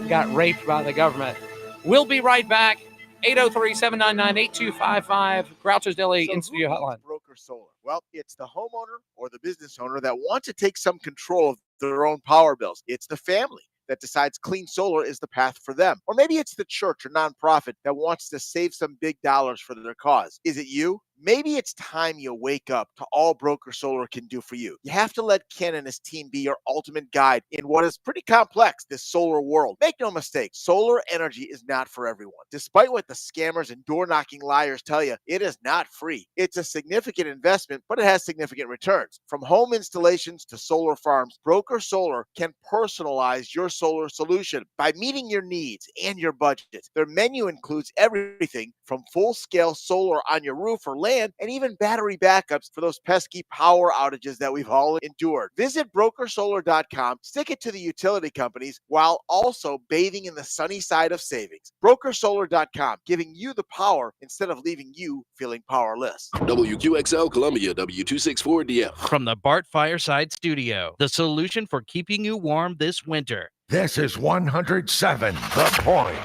got raped by the government. We'll be right back. 803-799-8255, Groucho's Deli in-studio hotline. Broker Solar. Well, it's the homeowner or the business owner that wants to take some control of their own power bills. It's the family that decides clean solar is the path for them. Or maybe it's the church or nonprofit that wants to save some big dollars for their cause. Is it you? Maybe it's time you wake up to all Broker Solar can do for you. You have to let Ken and his team be your ultimate guide in what is pretty complex, this solar world. Make no mistake, solar energy is not for everyone. Despite what the scammers and door-knocking liars tell you, it is not free. It's a significant investment, but it has significant returns. From home installations to solar farms, Broker Solar can personalize your solar solution by meeting your needs and your budget. Their menu includes everything from full-scale solar on your roof or land, and even battery backups for those pesky power outages that we've all endured. Visit brokersolar.com, stick it to the utility companies while also bathing in the sunny side of savings. Brokersolar.com, giving you the power instead of leaving you feeling powerless. WQXL Columbia, W264DF. From the Bart Fireside Studio, the solution for keeping you warm this winter. This is 107 The Point.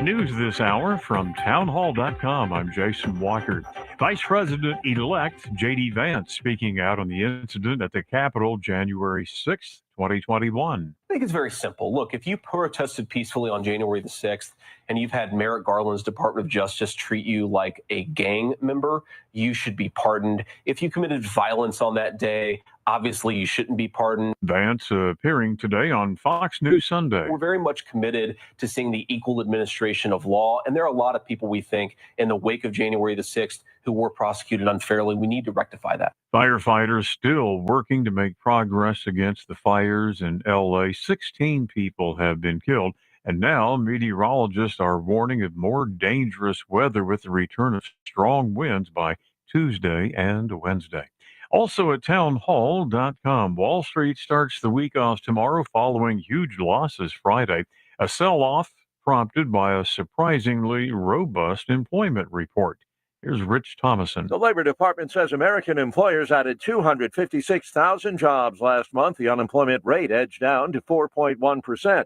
News this hour from townhall.com. I'm Jason Walker. Vice President-elect J.D. Vance speaking out on the incident at the Capitol January 6th, 2021. I think it's very simple. Look, if you protested peacefully on January the 6th and you've had Merrick Garland's Department of Justice treat you like a gang member, you should be pardoned. If you committed violence on that day, obviously you shouldn't be pardoned. Vance appearing today on Fox News Sunday. We're very much committed to seeing the equal administration of law. And there are a lot of people we think in the wake of January the 6th who were prosecuted unfairly. We need to rectify that. Firefighters still working to make progress against the fires in L.A. 16 people have been killed. And now meteorologists are warning of more dangerous weather with the return of strong winds by Tuesday and Wednesday. Also at townhall.com, Wall Street starts the week off tomorrow following huge losses Friday. A sell-off prompted by a surprisingly robust employment report. Here's Rich Thomason. The Labor Department says American employers added 256,000 jobs last month. The unemployment rate edged down to 4.1%.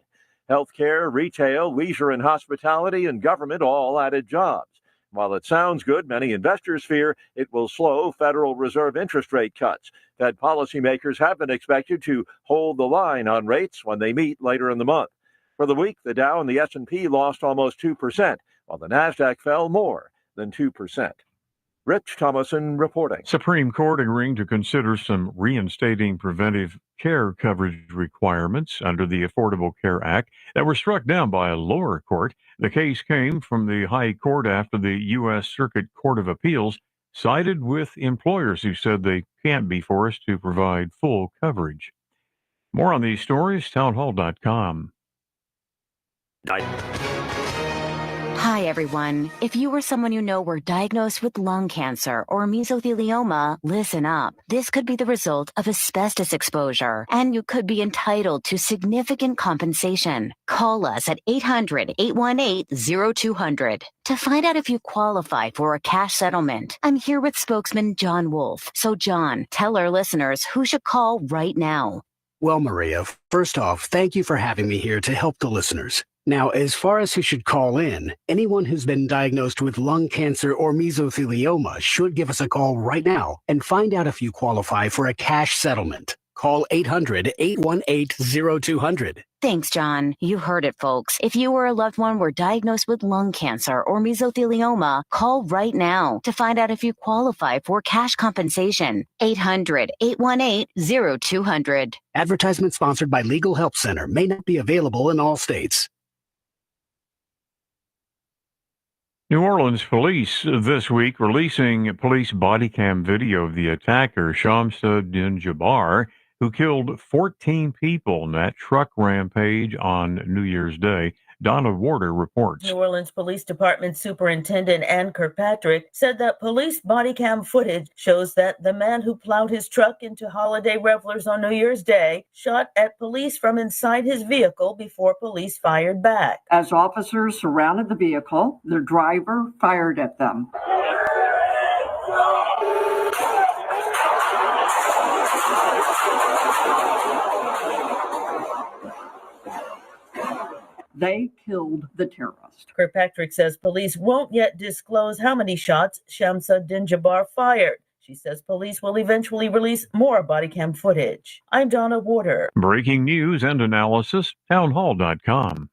Healthcare, retail, leisure and hospitality, and government all added jobs. While it sounds good, many investors fear it will slow Federal Reserve interest rate cuts. Fed policymakers have been expected to hold the line on rates when they meet later in the month. For the week, the Dow and the S&P lost almost 2%, while the Nasdaq fell more than 2%. Rich Thomason reporting. Supreme Court agreeing to consider some reinstating preventive care coverage requirements under the Affordable Care Act that were struck down by a lower court. The case came from the High Court after the U.S. Circuit Court of Appeals sided with employers who said they can't be forced to provide full coverage. More on these stories, townhall.com. Hi, everyone. If you or someone you know were diagnosed with lung cancer or mesothelioma, listen up. This could be the result of asbestos exposure, and you could be entitled to significant compensation. Call us at 800-818-0200 to find out if you qualify for a cash settlement. I'm here with spokesman John Wolf. So, John, tell our listeners who should call right now. Well, Maria, first off, thank you for having me here to help the listeners. Now, as far as who should call in, anyone who's been diagnosed with lung cancer or mesothelioma should give us a call right now and find out if you qualify for a cash settlement. Call 800-818-0200. Thanks, John. You heard it, folks. If you or a loved one were diagnosed with lung cancer or mesothelioma, call right now to find out if you qualify for cash compensation. 800-818-0200. Advertisement sponsored by Legal Help Center. May not be available in all states. New Orleans police this week releasing police body cam video of the attacker, Shamsa Din-Jabbar, who killed 14 people in that truck rampage on New Year's Day. Donna Warder reports. New Orleans Police Department Superintendent Ann Kirkpatrick said that police body cam footage shows that the man who plowed his truck into holiday revelers on New Year's Day shot at police from inside his vehicle before police fired back. As officers surrounded the vehicle, the driver fired at them. They killed the terrorist. Kirkpatrick says police won't yet disclose how many shots Shamsa Din-Jabbar fired. She says police will eventually release more body cam footage. I'm Donna Warder. Breaking news and analysis, townhall.com.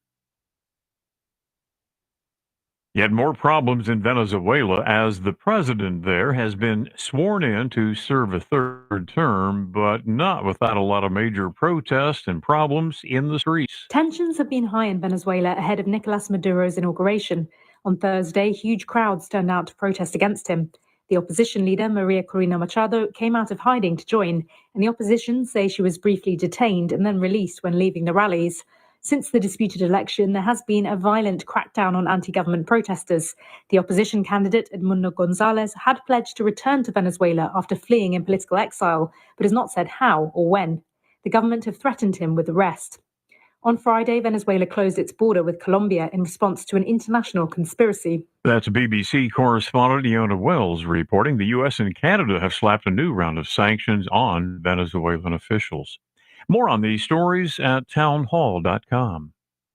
Yet more problems in Venezuela as the president there has been sworn in to serve a third term, but not without a lot of major protests and problems in the streets. Tensions have been high in Venezuela ahead of Nicolas Maduro's inauguration. On Thursday, huge crowds turned out to protest against him. The opposition leader, Maria Corina Machado, came out of hiding to join, and the opposition say she was briefly detained and then released when leaving the rallies. Since the disputed election, there has been a violent crackdown on anti-government protesters. The opposition candidate, Edmundo Gonzalez, had pledged to return to Venezuela after fleeing in political exile, but has not said how or when. The government have threatened him with arrest. On Friday, Venezuela closed its border with Colombia in response to an international conspiracy. That's BBC correspondent Iona Wells reporting the U.S. and Canada have slapped a new round of sanctions on Venezuelan officials. More on these stories at townhall.com.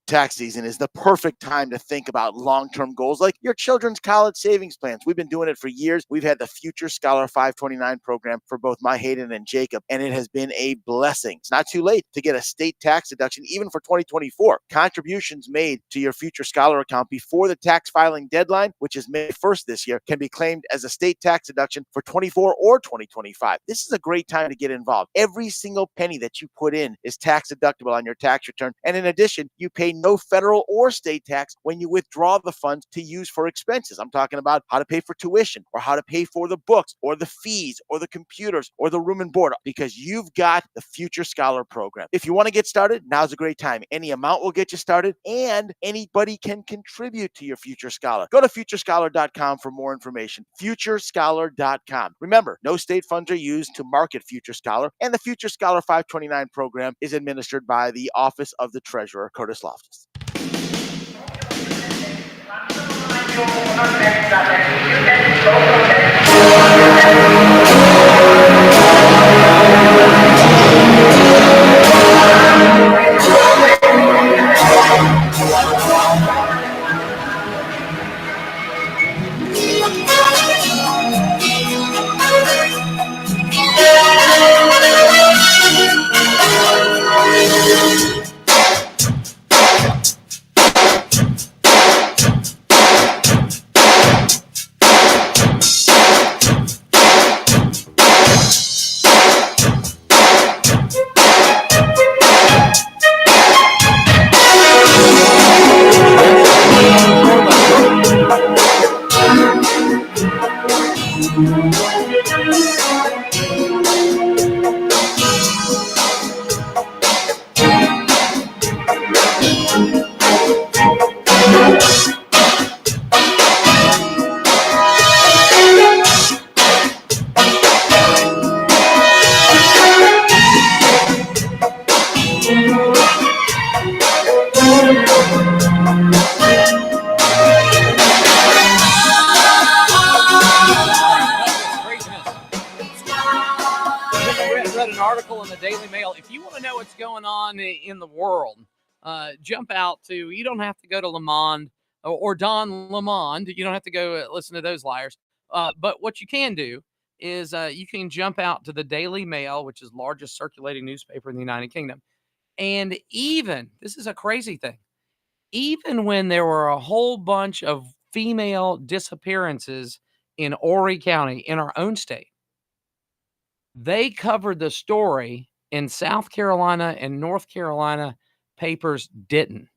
Tax season is the perfect time to think about long-term goals like your children's college savings plans. We've been doing it for years. We've had the Future Scholar 529 program for both my Hayden and Jacob, and it has been a blessing. It's not too late to get a state tax deduction even for 2024. Contributions made to your Future Scholar account before the tax filing deadline, which is May 1st this year, can be claimed as a state tax deduction for 24 or 2025. This is a great time to get involved. Every single penny that you put in is tax deductible on your tax return, and in addition, you pay no federal or state tax when you withdraw the funds to use for expenses. I'm talking about how to pay for tuition or how to pay for the books or the fees or the computers or the room and board, because you've got the Future Scholar program. If you want to get started, now's a great time. Any amount will get you started, and anybody can contribute to your Future Scholar. Go to futurescholar.com for more information. Futurescholar.com. Remember, no state funds are used to market Future Scholar, and the Future Scholar 529 program is administered by the Office of the Treasurer, Curtis Loftus. Read an article in the Daily Mail. If you want to know what's going on in the world, jump out to, you don't have to go to Le Monde or Don Lemond. You don't have to go listen to those liars. But what you can do is you can jump out to the Daily Mail, which is the largest circulating newspaper in the United Kingdom. And even, this is a crazy thing, even when there were a whole bunch of female disappearances in Horry County, in our own state, they covered the story in South Carolina and North Carolina papers didn't.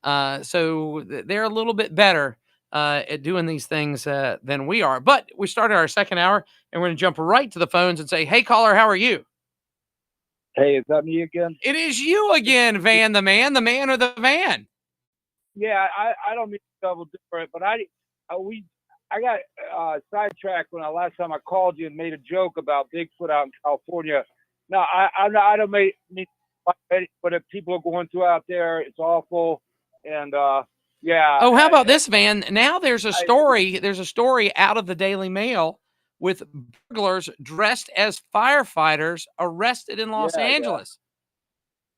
So they're a little bit better at doing these things than we are. But we started our second hour, and we're going to jump right to the phones and say, hey, caller, how are you? Hey, is that me again? It is you again, Van the man or the van. Yeah, I don't mean to double different, but I got sidetracked when last time I called you and made a joke about Bigfoot out in California. No, I don't mean, but if people are going through out there, it's awful. And yeah. Oh, how about this, Van? Now there's a story. There's a story out of the Daily Mail with burglars dressed as firefighters arrested in Los Angeles.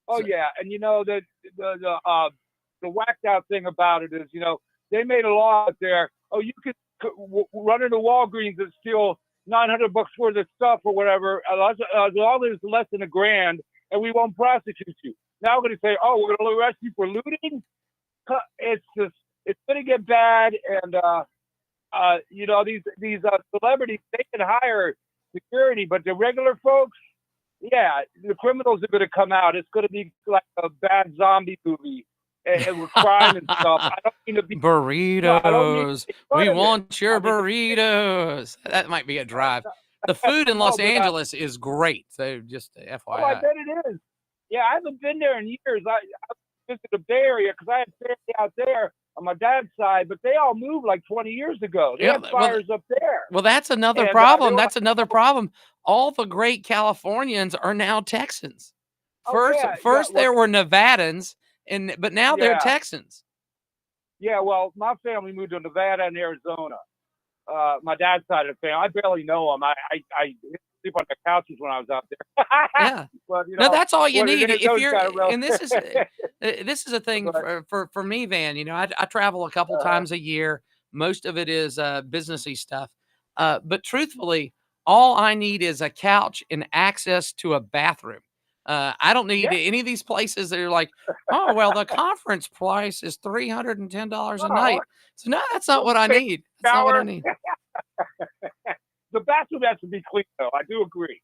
Yeah. Oh yeah, and you know the whacked out thing about it is, you know, they made a law out there. Oh, you could run into Walgreens and steal $900 worth of stuff or whatever, as long as it's less than $1,000, and we won't prosecute you. Now we're going to say, oh, we're going to arrest you for looting. It's just, it's going to get bad, and these celebrities, they can hire security, but the regular folks, yeah, the criminals are going to come out. It's going to be like a bad zombie movie and with crime and stuff. I don't mean to be burritos. No, I don't mean to make fun We of it. want your I mean, burritos. That might be a drive. The food in No, Los but Angeles is great. So just oh, I FYI. bet it is. Yeah, I haven't been there in years. I visited the Bay Area because I had family out there on my dad's side, but they all moved like 20 years ago. They Yeah, had well, fires up there. Well, that's another And, problem. they were That's another problem. All the great Californians are now Texans. Oh, First, yeah, first well, there were Nevadans, but now they're Yeah. Texans. Yeah, well, my family moved to Nevada and Arizona. My dad's side of the family, I barely know them. I sleep on the couches when I was out there. Yeah. But, No, that's all you what it need. is, If those you're, kind of road- and this is a thing for me, Van. You know, I travel a couple Uh-huh. times a year. Most of it is businessy stuff. But truthfully, all I need is a couch and access to a bathroom. I don't need any of these places that are like, oh, well, the conference price is $310 a night. So no, that's not what I need. That's not what I Shower. need. The bathroom has to be clean, though. I do agree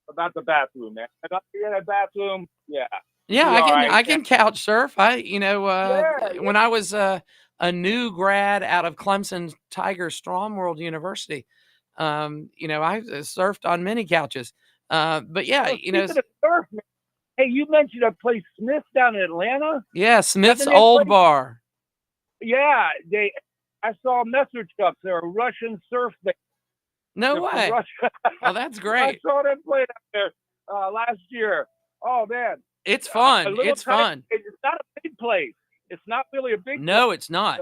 about the bathroom, man. If I get a bathroom, yeah. Yeah, Be all right. I can couch surf. When I was a new grad out of Clemson Tiger Strom World University, I surfed on many couches. But yeah, Speaking of surf, man, hey, you mentioned a place, Smith, down in Atlanta. yeah, Smith's Isn't that Old place? Bar. Yeah, I saw Messer Chucks. They're a Russian surf band. No They're from way. Russia. Oh, that's I great. saw them play out there last year. Oh man, It's a fun. little It's tiny- fun. It's not a big place. It's not really a big. No, place. it's not.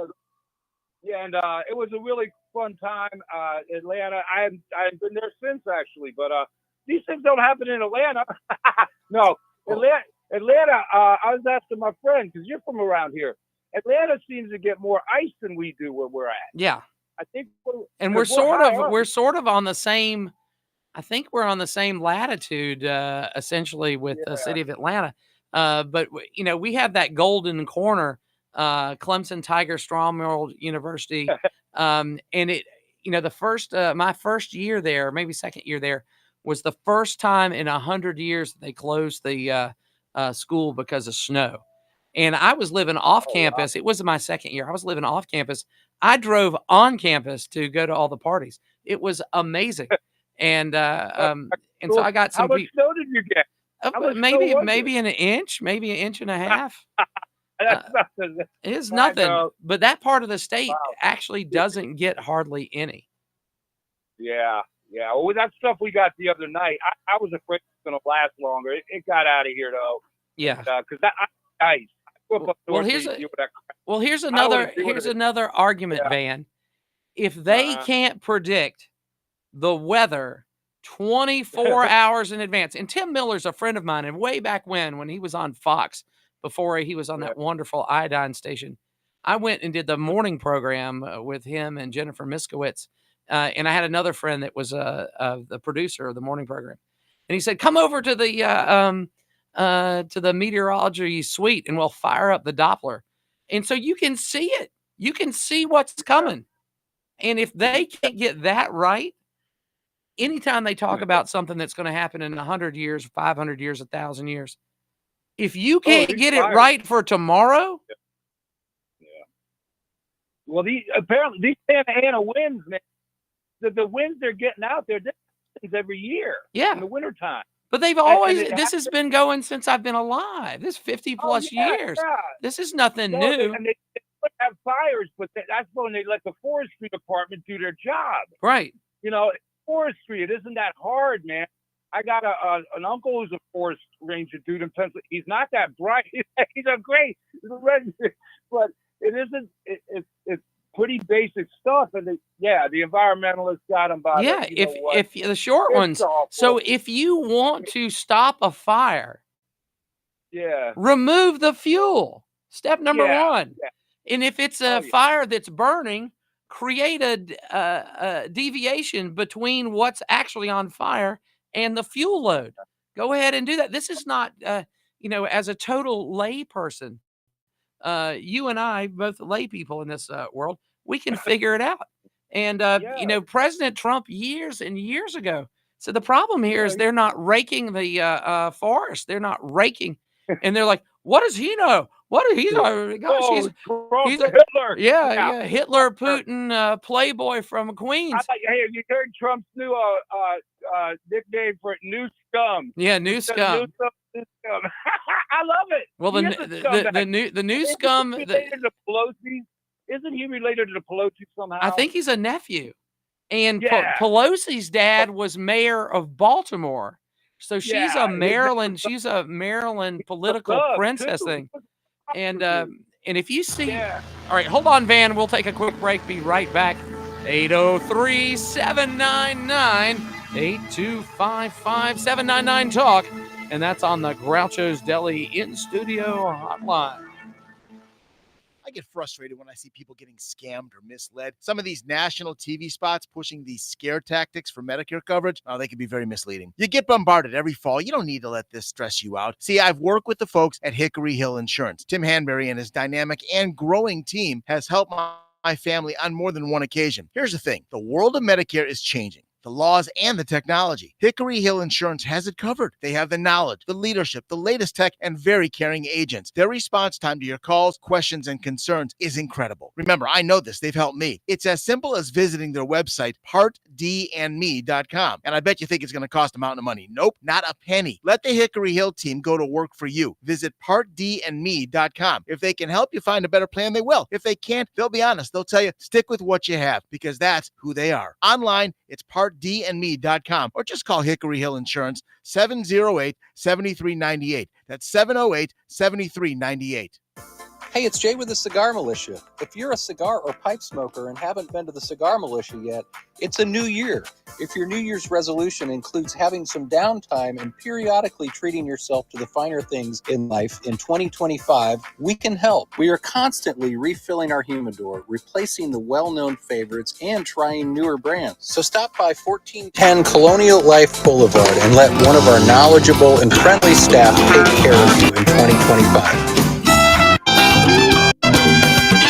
Yeah, and it was a really fun time. Atlanta. I haven't been there since actually, but these things don't happen in Atlanta. No, Atlanta. I was asking my friend because you're from around here. Atlanta seems to get more ice than we do where we're at. Yeah. I think, And 'cause we're high sort up. of on the same. I think we're on the same latitude, essentially, with the city of Atlanta. But we have that golden corner, Clemson Tiger Strom World University, and it. The first my first year there, maybe second year there, was the first time in 100 years that they closed the school because of snow. And I was living off campus. It was my second year. I was living off campus. I drove on campus to go to all the parties. It was amazing. And so I got How some much snow did you get? How much snow was it? maybe an inch, maybe an inch and a half. That's nothing. It is I nothing. know. But that part of the state actually doesn't get hardly any. Yeah, yeah. Well, with that stuff we got the other night, I was afraid it was going to last longer. It got out of here though. Yeah. Because that ice. Well, here's another argument, Van. If they can't predict the weather 24 hours in advance, and Tim Miller's a friend of mine, and way back when he was on Fox, before he was on that wonderful Iodine station, I went and did the morning program with him and Jennifer Miskowitz, and I had another friend that was the producer of the morning program, and he said, "Come over to the meteorology suite and we'll fire up the Doppler." And so you can see it. You can see what's coming. And if they can't get that right, anytime they talk about something that's going to happen in 100 years, 500 years, 1,000 years, if you can't get it right for tomorrow. Well, apparently these Santa Ana winds, man, the winds they're getting out there, this happens every year. Yeah. In the wintertime. But they've always, this has been going since I've been alive. This 50 plus years. Yeah. This is nothing No, new. And they have fires, but that's when they let the forestry department do their job. Right. Forestry, it isn't that hard, man. I got an uncle who's a forest ranger dude in Pennsylvania. He's not that bright. He's a great, but it isn't. It's pretty basic stuff, and the environmentalists got them by. Yeah, if the short ones. So if you want to stop a fire, remove the fuel. Step number one. Yeah. And if it's a fire that's burning, create a deviation between what's actually on fire and the fuel load. Go ahead and do that. This is not, as a total lay person, you and I, both lay people in this world, we can figure it out. And President Trump years and years ago said the problem here is they're not raking the forest. They're not raking, and they're like, what does he know? What does he know? Gosh, he's a Hitler. yeah, Hitler, Putin, Playboy from Queens. Hey, have you heard Trump's new nickname for it? New scum. Yeah, new scum. New scum. I love it. Well, the new scum. Related to Pelosi? Isn't he related to Pelosi somehow? I think he's a nephew. And Yeah. Pelosi's dad was mayor of Baltimore. So she's a Maryland political princess thing. And if you see, all right, hold on, Van. We'll take a quick break. Be right back. 803-799-8255 talk, and that's on the Groucho's Deli in studio hotline. I get frustrated when I see people getting scammed or misled. Some of these national TV spots pushing these scare tactics for Medicare coverage, they can be very misleading. You get bombarded every fall. You don't need to let this stress you out. See, I've worked with the folks at Hickory Hill Insurance. Tim Hanbury and his dynamic and growing team has helped my family on more than one occasion. Here's the thing. The world of Medicare is changing. The laws and the technology. Hickory Hill Insurance has it covered. They have the knowledge, the leadership, the latest tech, and very caring agents. Their response time to your calls, questions, and concerns is incredible. Remember, I know this. They've helped me. It's as simple as visiting their website, partdandme.com. And I bet you think it's going to cost a mountain of money. Nope, not a penny. Let the Hickory Hill team go to work for you. Visit partdandme.com. If they can help you find a better plan, they will. If they can't, they'll be honest. They'll tell you, stick with what you have, because that's who they are. Online, it's partdandme.com, or just call Hickory Hill Insurance 708-7398. That's 708-7398. Hey, it's Jay with the Cigar Militia. If you're a cigar or pipe smoker and haven't been to the Cigar Militia yet, it's a new year. If your New Year's resolution includes having some downtime and periodically treating yourself to the finer things in life in 2025, we can help. We are constantly refilling our humidor, replacing the well-known favorites, and trying newer brands. So stop by 1410 Colonial Life Boulevard and let one of our knowledgeable and friendly staff take care of you in 2025.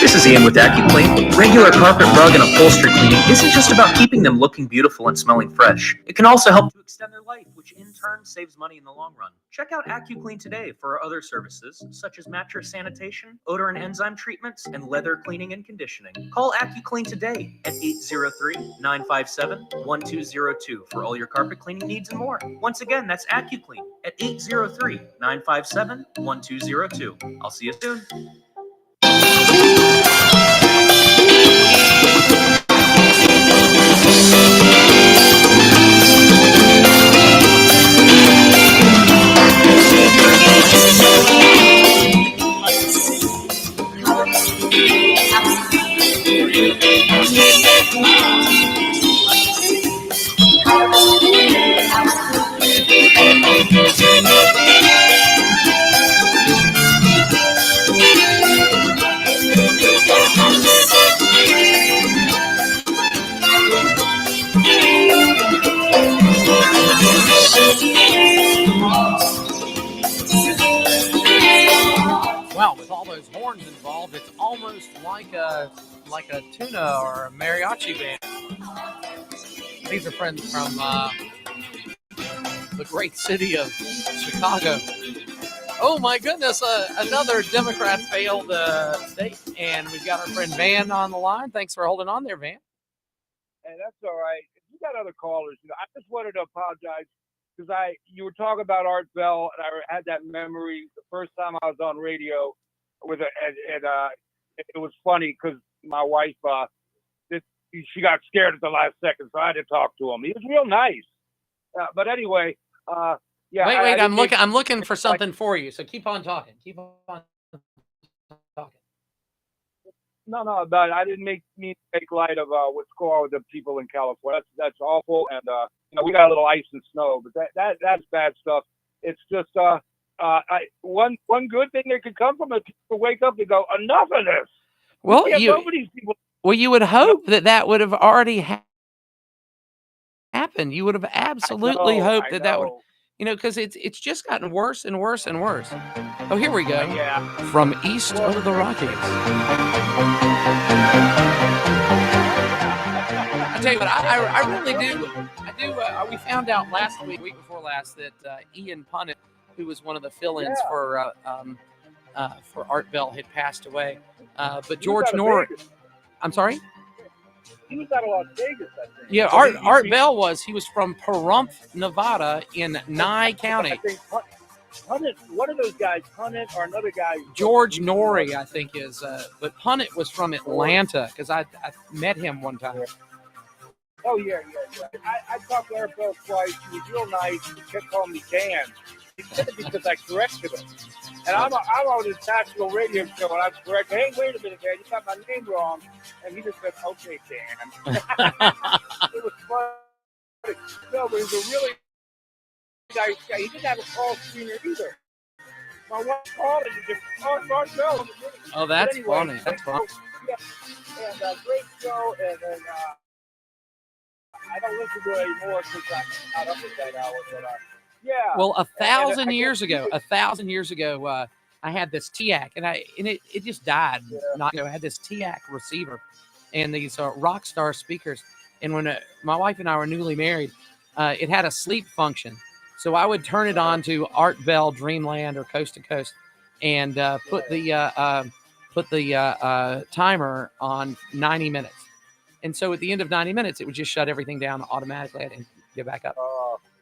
This is Ian with AccuClean. Regular carpet, rug, and upholstery cleaning isn't just about keeping them looking beautiful and smelling fresh. It can also help to extend their life, which in turn saves money in the long run. Check out AccuClean today for our other services, such as mattress sanitation, odor and enzyme treatments, and leather cleaning and conditioning. Call AccuClean today at 803-957-1202 for all your carpet cleaning needs and more. Once again, that's AccuClean at 803-957-1202. I'll see you soon. Wow, with all those horns involved, it's almost like a tuna or a mariachi band. These are friends from the great city of Chicago. Oh my goodness, another Democrat failed state, and we've got our friend Van on the line. Thanks for holding on there, Van. Hey, that's all right. If you got other callers, I just wanted to apologize because you were talking about Art Bell, and I had that memory the first time I was on radio with it, and it was funny because my wife, she got scared at the last second, so I had to talk to him. He was real nice, but anyway, yeah. Wait, I'm looking for something for you, so keep on talking. Keep on talking. No, but I didn't make light of what's going on with the people in California. That's awful, and we got a little ice and snow, but that's bad stuff. It's just one good thing that could come from it to wake up and go, enough of this. Well, you would hope that would have already happened. You would have absolutely hoped that would. You know, because it's just gotten worse and worse and worse. Oh, here we go. Yeah. From east of the Rockies. I tell you what, I really do. We found out last week before last, that Ian Punnett, who was one of the fill-ins for Art Bell, had passed away. But George Norrie, I'm sorry? He was out of Las Vegas, I think. Yeah, Art Bell was. He was from Pahrump, Nevada, in Nye County. I think Punnett, one of those guys, Punnett or another guy. George Norrie, I think, is. But Punnett was from Atlanta, because I met him one time. Oh, yeah. I talked to Art Bell twice. He was real nice. He kept calling me Dan. He said it because I corrected him. And I'm on this national radio show, and I corrected, hey, wait a minute, Dan, you got my name wrong. And he just said, okay, Dan. It was funny. No, but he was a really nice guy. He didn't have a call screener either. My wife called and he just, Art Bell. Oh, that's funny. That's funny. Yeah. And great show, and then I don't listen to it anymore because I'm not up at that hour, but yeah. Well, 1,000 years ago, I had this TIAC, and it just died. I had this TIAC receiver and these Rockstar speakers. And when my wife and I were newly married, it had a sleep function. So I would turn it on to Art Bell, Dreamland, or Coast to Coast, and put the timer on 90 minutes. And so at the end of 90 minutes, it would just shut everything down automatically and get back up.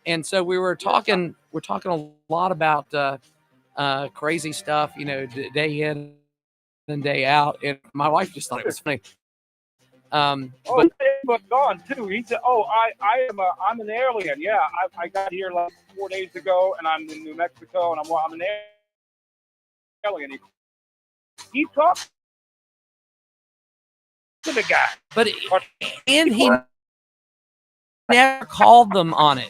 And so we're talking a lot about crazy stuff, you know, day in and day out. And my wife just thought it was funny. But gone too. He said, I'm an alien. Yeah, I got here like 4 days ago, and I'm in New Mexico, and I'm an alien. He talked to the guy, but he never called them on it.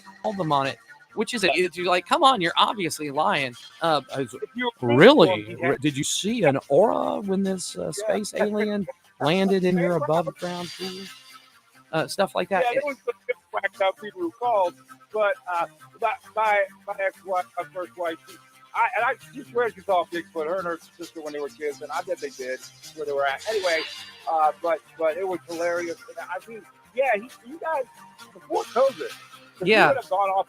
Which is you're like, come on, you're obviously lying. Really? Did you see an aura when this space alien landed in your above ground pool? Stuff like that. Yeah, there was some whacked out people who called, but my ex-wife, my first wife, she swears she saw Bigfoot. Her and her sister when they were kids, and I bet they did where they were at. Anyway, but it was hilarious. And I mean, yeah, you guys before COVID, he would have gone off.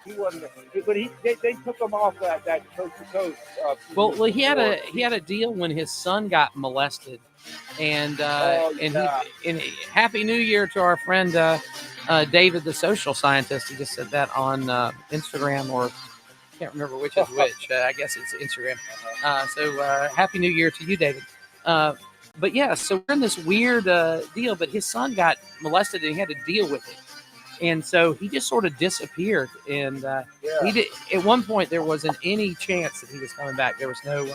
He wasn't, but they took him off that coast to coast. Well, he had a deal when his son got molested, and Happy New Year to our friend David, the social scientist. He just said that on Instagram, or I can't remember which is which. I guess it's Instagram. So Happy New Year to you, David. But yeah, so we're in this weird deal. But his son got molested, and he had to deal with it. And so he just sort of disappeared. And he did. At one point, there wasn't any chance that he was coming back. There was no.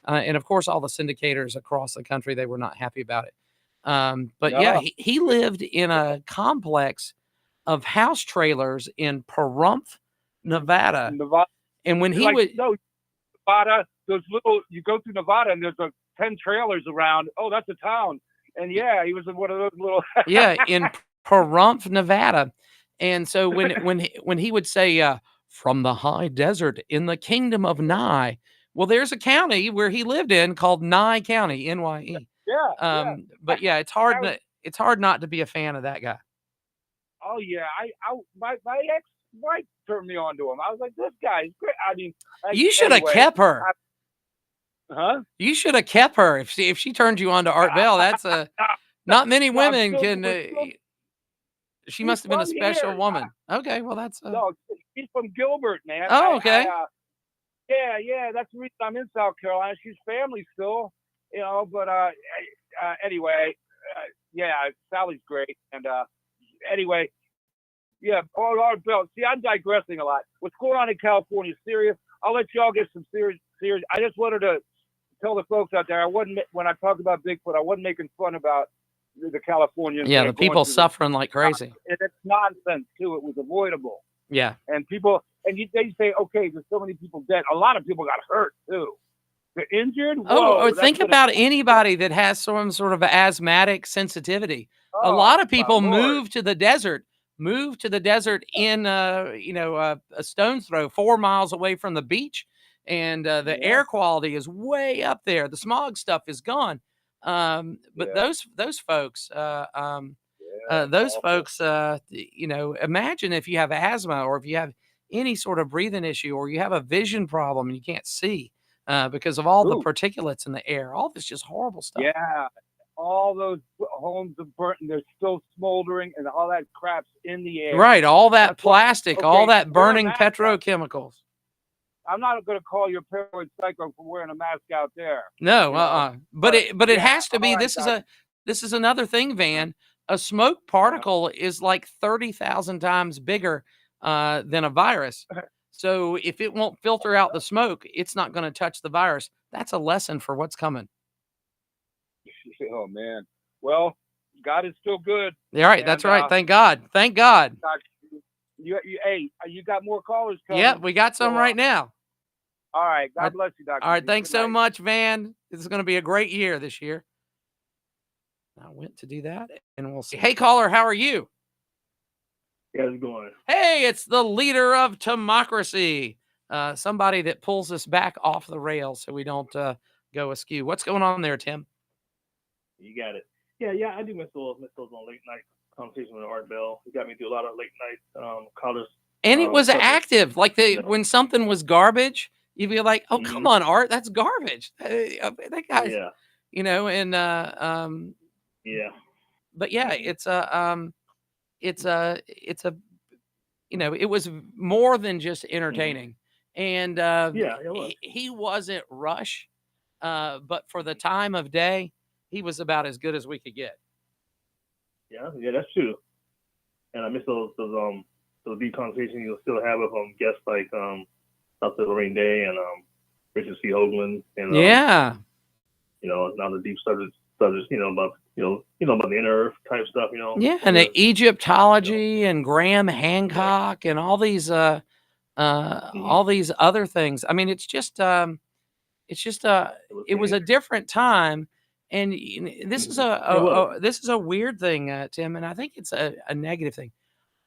And of course, all the syndicators across the country, they were not happy about it. But yeah, he lived in a complex of house trailers in Pahrump, Nevada. And when he would Nevada, those little, you go through Nevada and there's 10 trailers around. Oh, that's a town. And yeah, he was in one of those little. Yeah, in Pahrump, Nevada. And so when he would say from the high desert in the kingdom of Nye, well, there's a county where he lived in called Nye County, NYE. Yeah. But yeah, it's hard not to be a fan of that guy. Oh yeah, my ex-wife turned me on to him. I was like, this guy's great. I mean, you should have kept her. Huh? You should have kept her if she turned you on to Art Bell. That's not many women can. She must have been a special woman. Okay, well that's. No, she's from Gilbert, man. Oh, okay. Yeah, that's the reason I'm in South Carolina. She's family still, you know. But anyway, yeah, Sally's great, and anyway, yeah. Art Bell. See, I'm digressing a lot. What's going on in California is serious. I'll let y'all get some serious. I just wanted to tell the folks out there, when I talked about Bigfoot, I wasn't making fun about the Californians. Yeah, the people suffering like crazy. And it's nonsense too. It was avoidable. Yeah. And they say, okay, there's so many people dead. A lot of people got hurt too. They're injured. Whoa, or think about anybody that has some sort of asthmatic sensitivity. A lot of people move to the desert Move to the desert in, a stone's throw, 4 miles away from the beach, and the air quality is way up there. The smog stuff is gone. But those folks, imagine if you have asthma or if you have any sort of breathing issue or you have a vision problem and you can't see because of all the particulates in the air. All this just horrible stuff. Yeah, all those homes are burnt and they're still smoldering, and all that crap's in the air. Right, all that That's why- plastic, okay, all that wear a burning mask. petrochemicals. I'm not going to call you a paranoid psycho for wearing a mask out there. No, you know? but it yeah, has to be. all right, This is another thing, Van. A smoke particle is like 30,000 times bigger than a virus. So if it won't filter out the smoke, it's not going to touch the virus. That's a lesson for what's coming. Oh man. Well, God is still good. All right, that's right. Thank God. Thank God. Hey, you got more callers coming. Yeah, we got some right now. All right. God bless you, Dr. All right, G. thanks Good so night. much, Van. This is going to be a great year this year. I went to do that, and we'll see. Hey, caller, how are you? How's it going? Hey, it's the leader of democracy. Somebody that pulls us back off the rails so we don't go askew. What's going on there, Tim? You got it. Yeah, I do miss those on late night conversations with Art Bell. He got me through a lot of late night callers. And it was subjects. active. Like when something was garbage, you'd be like, "Oh, come on, Art, that's garbage." That guy, and yeah. But yeah, it's a it was more than just entertaining, and it was. he wasn't Rush, but for the time of day, he was about as good as we could get. Yeah, that's true. And I miss those deep conversations you'll still have with guests like Dr. Lorraine Day and Richard C. Hoagland and now the deep subjects about about the inner earth type stuff, Yeah, and the Egyptology and Graham Hancock and all these other things. I mean, it was a different time, and this is this is a weird thing, Tim, and I think it's a negative thing.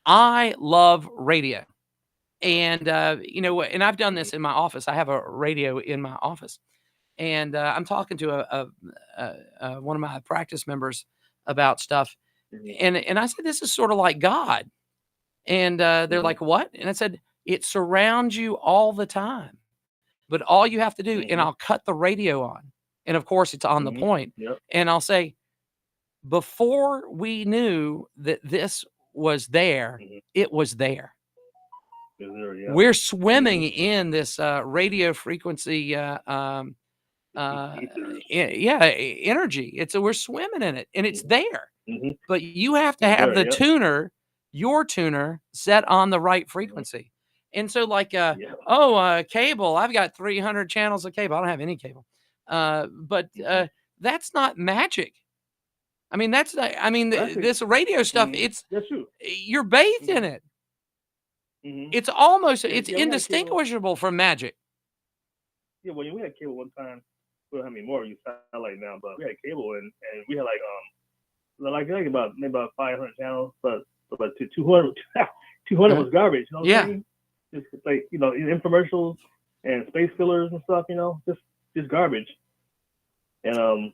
I love radio, and and I've done this in my office. I have a radio in my office, and I'm talking to one of my practice members about stuff, and I said, this is sort of like God, and they're like, what? And I said, it surrounds you all the time, but all you have to do, and I'll cut the radio on, and of course it's on the point, and I'll say, before we knew that this was there, it was there. We're swimming in this radio frequency energy. We're swimming in it, and it's there. But you have to have your tuner set on the right frequency. And so like cable, I've got 300 channels of cable. I don't have any cable. But that's not magic. I mean, that's not, this radio stuff, you're bathed in it. It's almost, it's indistinguishable from magic. Yeah, when we had cable one time, we don't have any more you satellite now, but we had cable and we had about 500 channels, but 200 was garbage. You know what I mean? Just like infomercials and space fillers and stuff. Just garbage. And I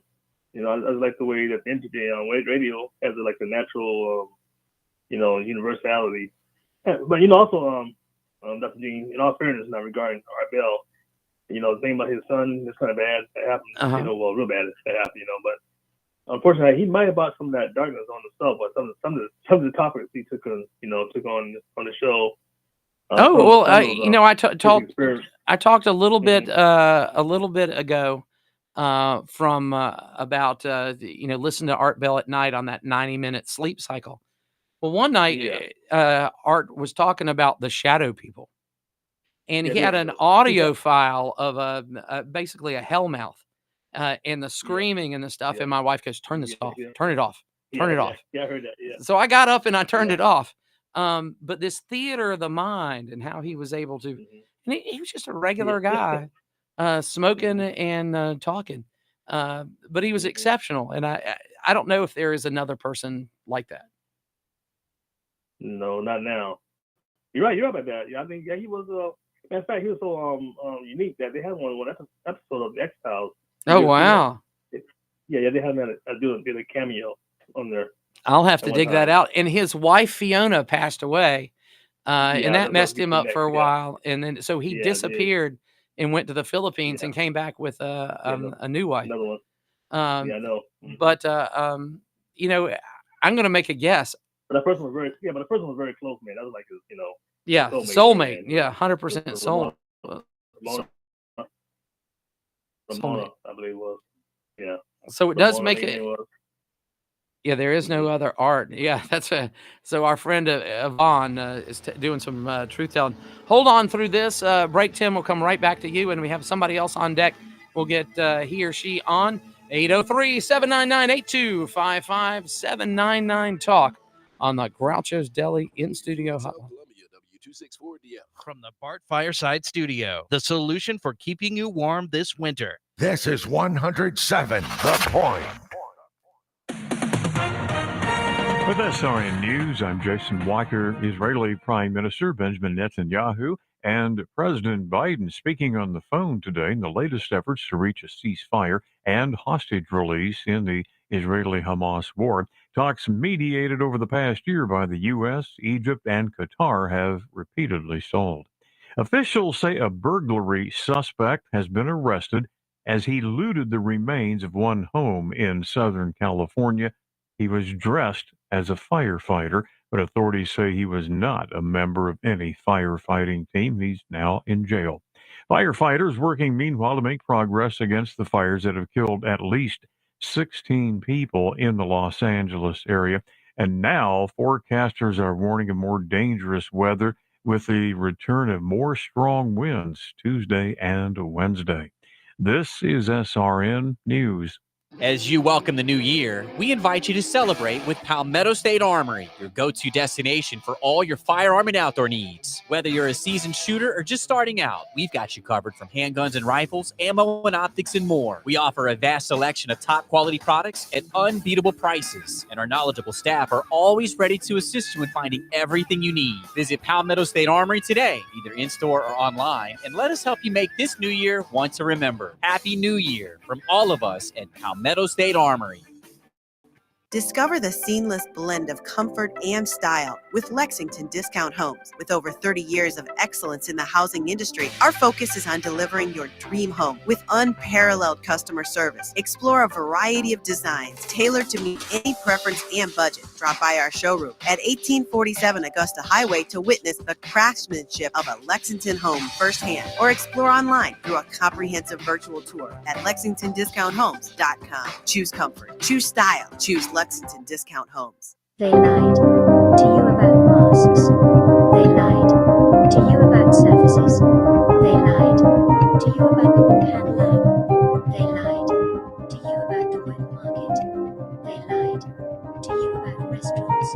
like the way that the internet radio has like the natural universality. But also Dr. Gene, in all fairness, not regarding Art Bell, the thing about his son, it's kind of bad that happened. Real bad that happened. But unfortunately, he might have brought some of that darkness on himself. But some of the topics he took on the show. I talked a little bit ago from about listen to Art Bell at night on that 90-minute sleep cycle. Well, one night Art was talking about the shadow people, and he had an audio file of basically a hellmouth and the screaming and the stuff. And my wife goes, "Turn this off, turn it off, turn it off." Yeah, I heard that. Yeah. So I got up and I turned it off. But this theater of the mind and how he was able to, and he was just a regular guy, smoking and talking. But he was exceptional. And I don't know if there is another person like that. No, not now. You're right about that. Yeah, I think he was. In fact, he was so unique that they had one episode of the X-Files. Oh wow! Yeah, they had a cameo on there. I'll have to dig that out. And his wife Fiona passed away, and that messed him up for a while. And then so he disappeared and went to the Philippines and came back with a new wife. Another one. I know. But you know, I'm gonna make a guess. But the first one was very close, man. That was like his, soulmate. Yeah, 100% soulmate. Ramona, I believe it was. Yeah. So it does make it. Yeah, there is no other art. Yeah, so our friend Yvonne is doing some truth telling. Hold on through this break, Tim. We'll come right back to you, and we have somebody else on deck. We'll get he or she on 803-799-8255 799 talk on the Groucho's Deli in studio hotline. From the Bart Fireside Studio, the solution for keeping you warm this winter. This is 107 The Point. With SRN News, I'm Jason Walker. Israeli Prime Minister Benjamin Netanyahu and President Biden speaking on the phone today in the latest efforts to reach a ceasefire and hostage release in the Israeli-Hamas war. Talks mediated over the past year by the U.S., Egypt, and Qatar have repeatedly stalled. Officials say a burglary suspect has been arrested as he looted the remains of one home in Southern California. He was dressed as a firefighter, but authorities say he was not a member of any firefighting team. He's now in jail. Firefighters working meanwhile to make progress against the fires that have killed at least 16 people in the Los Angeles area. And now forecasters are warning of more dangerous weather with the return of more strong winds Tuesday and Wednesday. This is SRN News. As you welcome the new year, we invite you to celebrate with Palmetto State Armory, your go-to destination for all your firearm and outdoor needs. Whether you're a seasoned shooter or just starting out, we've got you covered from handguns and rifles, ammo and optics, and more. We offer a vast selection of top-quality products at unbeatable prices, and our knowledgeable staff are always ready to assist you in finding everything you need. Visit Palmetto State Armory today, either in-store or online, and let us help you make this new year one to remember. Happy New Year from all of us at Palmetto State Armory. Discover the seamless blend of comfort and style with Lexington Discount Homes. With over 30 years of excellence in the housing industry, our focus is on delivering your dream home with unparalleled customer service. Explore a variety of designs tailored to meet any preference and budget. Drop by our showroom at 1847 Augusta Highway to witness the craftsmanship of a Lexington home firsthand, or explore online through a comprehensive virtual tour at lexingtondiscounthomes.com. Choose comfort, choose style, choose Lexington Discount Homes. They lied to you about masks. They lied to you about surfaces. They lied to you about the Wuhan lab. They lied to you about the wet market. They lied to you about restaurants.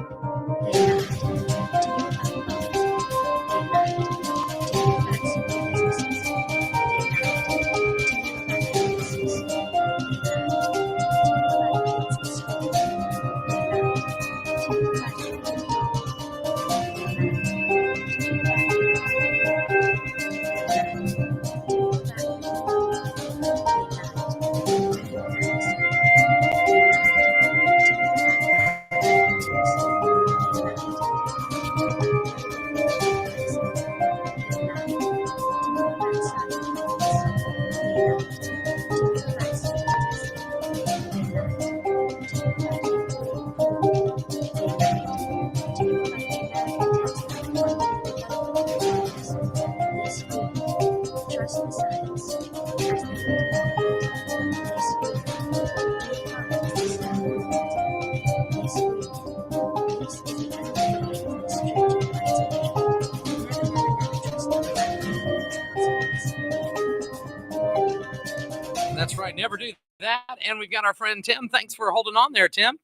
They lied to you about bars. They lied to you about small businesses. They lied to you about businesses. They lied to you about kids at school. That's right. Never do that. And we've got our friend Tim. Thanks for holding on there, Tim.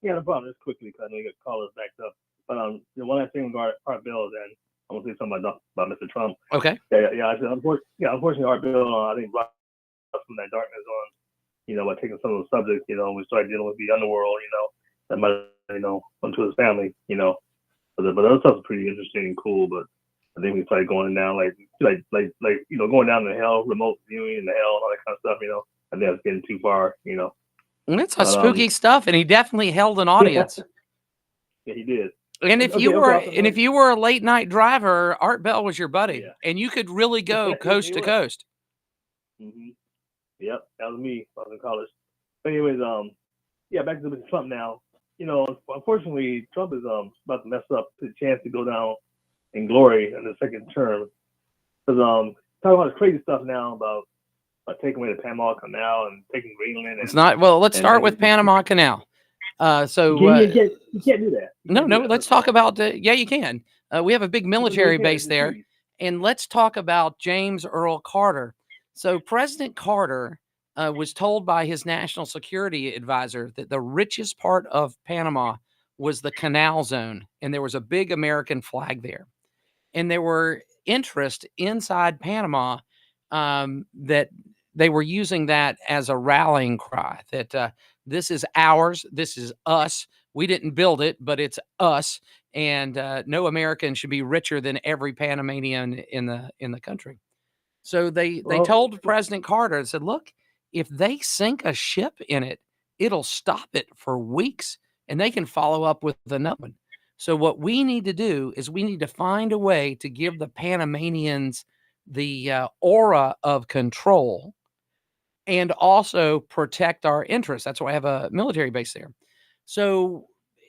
Yeah, no problem. Just quickly, because I know you got callers backed up. But one last thing regarding Art Bill, and I'm gonna say something about Mr. Trump. Okay. Yeah. I said, unfortunately, Art Bill, I think brought some of that darkness on, by taking some of the subjects, we started dealing with the underworld, that might, onto his family, But other stuff is pretty interesting and cool. But I think we started going down like going down the hell, remote viewing and the hell and all that kind of stuff. I think that's getting too far. And it's a spooky stuff, and he definitely held an audience. Yeah, he did. And if you were a late night driver, Art Bell was your buddy, and you could really go coast to coast. Mm-hmm. Yep, that was me. I was in college. But anyways, back to Trump now. Unfortunately, Trump is about to mess up the chance to go down in glory in the second term. Because talking about this crazy stuff now about taking away the Panama Canal and taking Greenland. It's not well. Let's start with Panama Canal. You can't do that. No. Let's talk about. Yeah, you can. We have a big military base there, and let's talk about James Earl Carter. So President Carter was told by his national security advisor that the richest part of Panama was the Canal Zone, and there was a big American flag there, and there were interest inside Panama that they were using that as a rallying cry that this is ours, this is us. We didn't build it, but it's us, and no American should be richer than every Panamanian in the country. So they told President Carter and said, look, if they sink a ship in it, it'll stop it for weeks, and they can follow up with another one. So what we need to do is we need to find a way to give the Panamanians the aura of control and also protect our interests. That's why I have a military base there. So,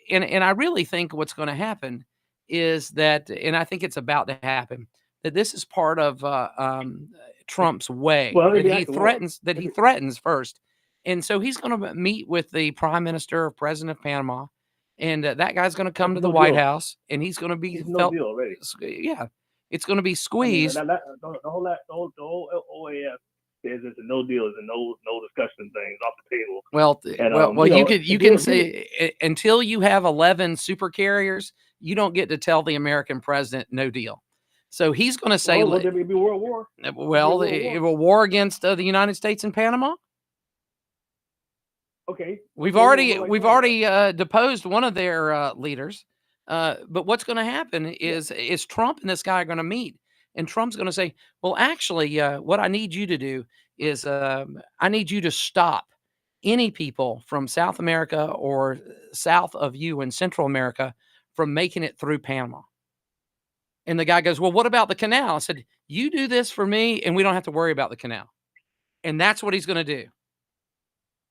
and I really think what's going to happen is that, and I think it's about to happen, that this is part of Trump's way. That he threatens first. And so he's going to meet with the prime minister or president of Panama, and that guy's going to come to the White House, and he's going to be no deal already. Yeah, it's going to be squeezed. I mean, the whole OAS says it's a no deal, it's a no discussion thing off the table. Well, you can say until you have 11 super carriers, you don't get to tell the American president no deal. So he's going to say, there may be world war. Well, a war against the United States and Panama. Okay. We've already deposed one of their leaders. But what's going to happen is Trump and this guy are going to meet, and Trump's going to say, well, actually, what I need you to do is I need you to stop any people from South America or south of you in Central America from making it through Panama. And the guy goes, well, what about the canal? I said, you do this for me, and we don't have to worry about the canal. And that's what he's going to do.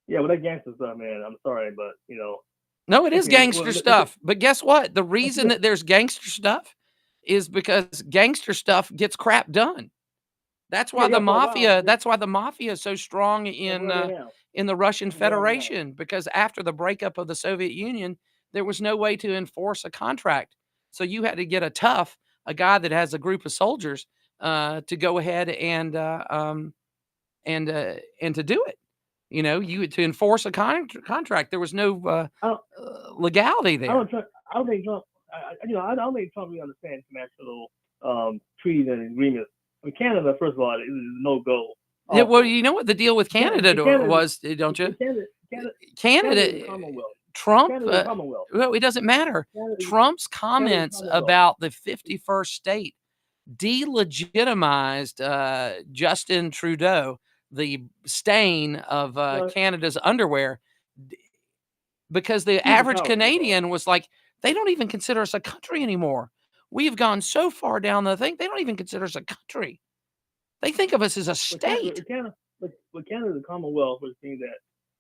Yeah, well, that gangster stuff, man, I'm sorry, but, No, it is gangster stuff. But guess what? The reason that there's gangster stuff is because gangster stuff gets crap done. That's why the mafia. That's why the mafia is so strong in the Russian Federation. Because after the breakup of the Soviet Union, there was no way to enforce a contract. So you had to get a guy that has a group of soldiers to go ahead and to do it. To enforce a contract. There was no legality there. I don't think Trump. I don't think Trump really understands international treaties and agreements. I mean, Canada, first of all, is no go. Yeah, well, you know what the deal with Canada was, don't you? Canada, Trump. Well, it doesn't matter. Trump's comments about the 51st state delegitimized Justin Trudeau, the stain of Canada's underwear, because the average Canadian was like, they don't even consider us a country anymore. We've gone so far down the thing, they don't even consider us a country. They think of us as a state. But Canada is a Commonwealth, which means that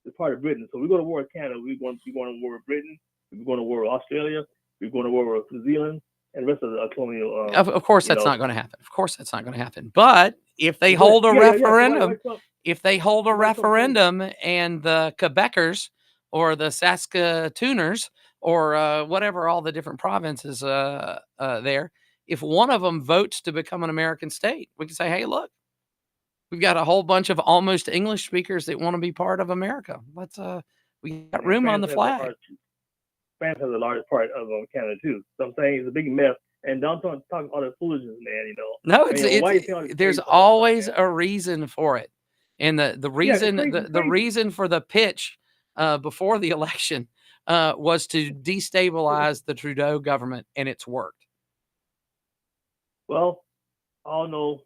it's part of Britain. So we go to war with Canada, we're going to war with Britain, we're going to war with Australia, we're going to war with New Zealand, and the rest of the colonial. Of course, that's not going to happen. Of course, that's not going to happen. But if they hold a referendum, if they hold a referendum, and the Quebecers or the Saskatooners or whatever, all the different provinces there, if one of them votes to become an American state, we can say, hey, look, we've got a whole bunch of almost English speakers that want to be part of America. We got room on the flag. France has the largest part of Canada too. So I'm saying it's a big mess. And don't talk all the foolishness, man. No, there's always a reason for it, and the reason the reason for the pitch before the election was to destabilize the Trudeau government, and it's worked. Well, all know,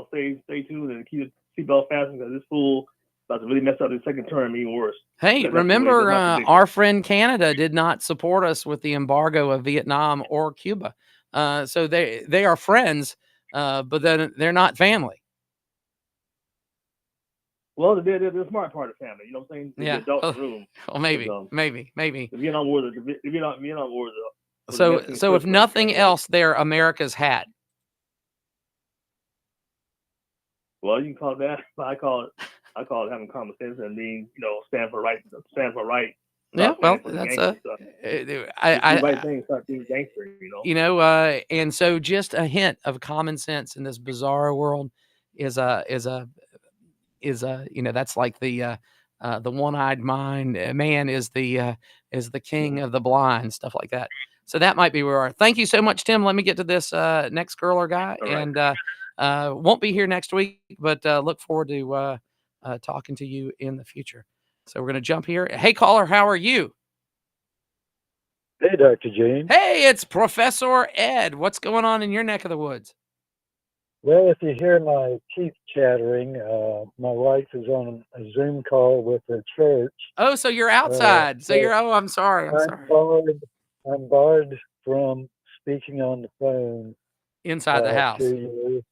stay tuned and keep the seatbelt fastened because this fool about to really mess up his second term even worse. Hey, remember our friend Canada did not support us with the embargo of Vietnam or Cuba. So they are friends, but then they're not family. Well, they're the smart part of family. You know what I'm saying? They're Yeah. the adult in the room. Well, maybe. The Vietnam War. The Vietnam War. So if nothing else, they're America's hat. Well, you can call it that. I call it having common sense and being, stand for right. Yeah, well, that's right thing. Start being gangster. And so just a hint of common sense in this bizarre world is that's like the one-eyed man is the king of the blind, stuff like that. So that might be where we are. Thank you so much, Tim. Let me get to this next curler guy, and won't be here next week, but look forward to talking to you in the future. So we're going to jump here. Hey, caller, how are you? Hey, Dr. Gene. Hey, it's Professor Ed. What's going on in your neck of the woods? Well, if you hear my teeth chattering, my wife is on a Zoom call with her church. Oh, so you're outside. I'm sorry. I'm barred from speaking on the phone. Inside the house. To you.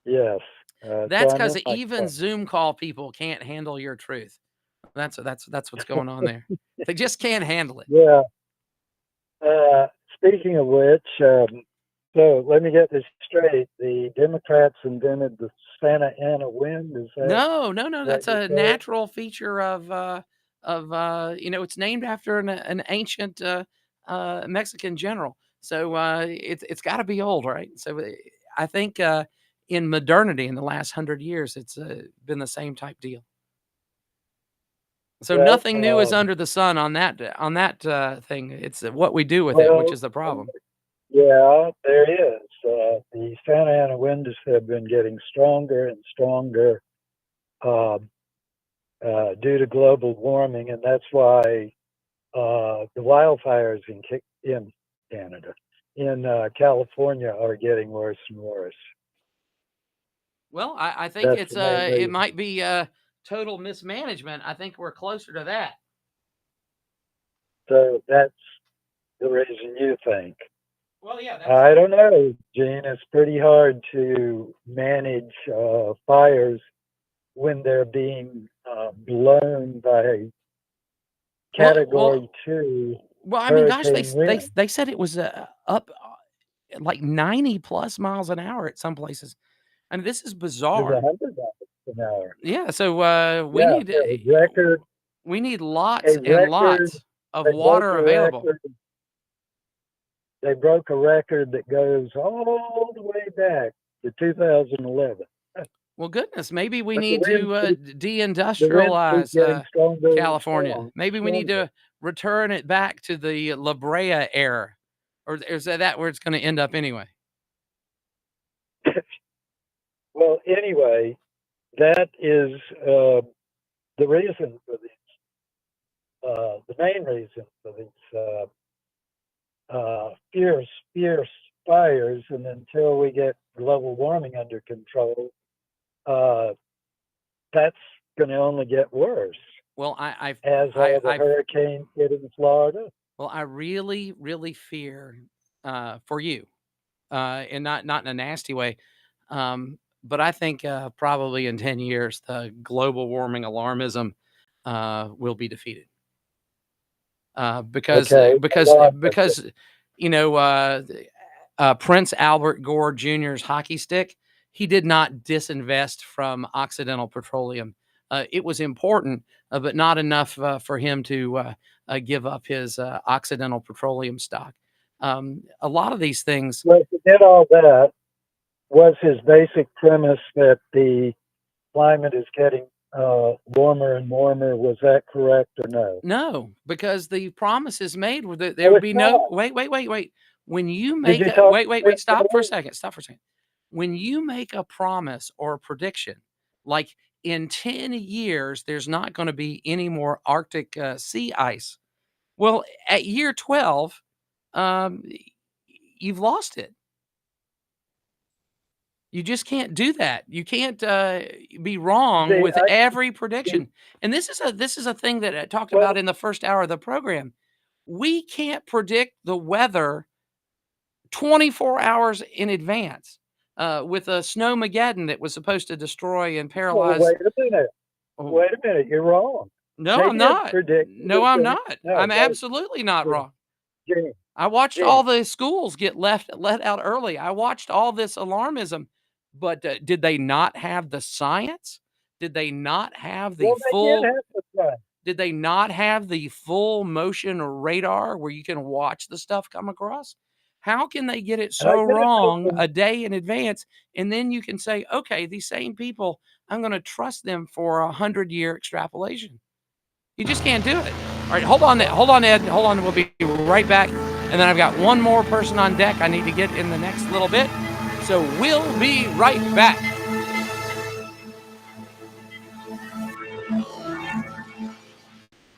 Yes. That's because even Zoom call people can't handle your truth. That's what's going on there. They just can't handle it. Yeah. Speaking of which, so let me get this straight. The Democrats invented the Santa Ana wind. Is that? No. That's a natural feature of it's named after an ancient Mexican general. So it's got to be old, right? So I think in modernity, in the last 100 years, it's been the same type deal. So nothing new is under the sun on that thing. It's what we do with it, which is the problem. Yeah, there is. The Santa Ana winds have been getting stronger and stronger due to global warming, and that's why the wildfires in Canada, in California, are getting worse and worse. Well, I think it might be total mismanagement. I think we're closer to that. So that's the reason you think. Well, yeah. I don't know, Gene. It's pretty hard to manage fires when they're being blown by Category 2. Well, I mean, gosh, they said it was up like 90 plus miles an hour at some places. I mean, this is bizarre. 100 miles an hour. Yeah, so we need lots and lots of water available. They broke a record that goes all the way back to 2011. Well, goodness, maybe we need to deindustrialize California. Maybe we need to return it back to the La Brea era. Or is that where it's going to end up anyway? Well, anyway, that is the reason for these, the main reason for these fierce fires. And until we get global warming under control, that's going to only get worse. Well, as all the hurricanes hitting Florida. Well, I really, really fear for you, and not in a nasty way, but I think probably in 10 years the global warming alarmism will be defeated. Because Prince Albert Gore Jr.'s hockey stick, he did not disinvest from Occidental Petroleum. It was important, but not enough for him to give up his Occidental Petroleum stock. A lot of these things. Well, to get all that, was his basic premise that the climate is getting warmer and warmer. Was that correct or no? No, because the promise is made that there would be no. Wait. When you make stop for a second. When you make a promise or a prediction, like in 10 years, there's not going to be any more Arctic sea ice. Well, at year 12, you've lost it. You just can't do that. You can't be wrong with every prediction. And this is a thing that I talked about in the first hour of the program. We can't predict the weather 24 hours in advance with a snowmageddon that was supposed to destroy and paralyze. Wait a minute. Wait a minute. You're wrong. No, I'm not. No, I'm not. I'm absolutely not wrong. I watched all the schools get let out early. I watched all this alarmism, but did they not have the science? Did they not have the full? Did they not have the full motion radar where you can watch the stuff come across? How can they get it so wrong a day in advance? And then you can say, okay, these same people, I'm going to trust them for 100-year extrapolation. You just can't do it. All right, hold on, Ed. Hold on. We'll be right back. And then I've got one more person on deck I need to get in the next little bit. So we'll be right back.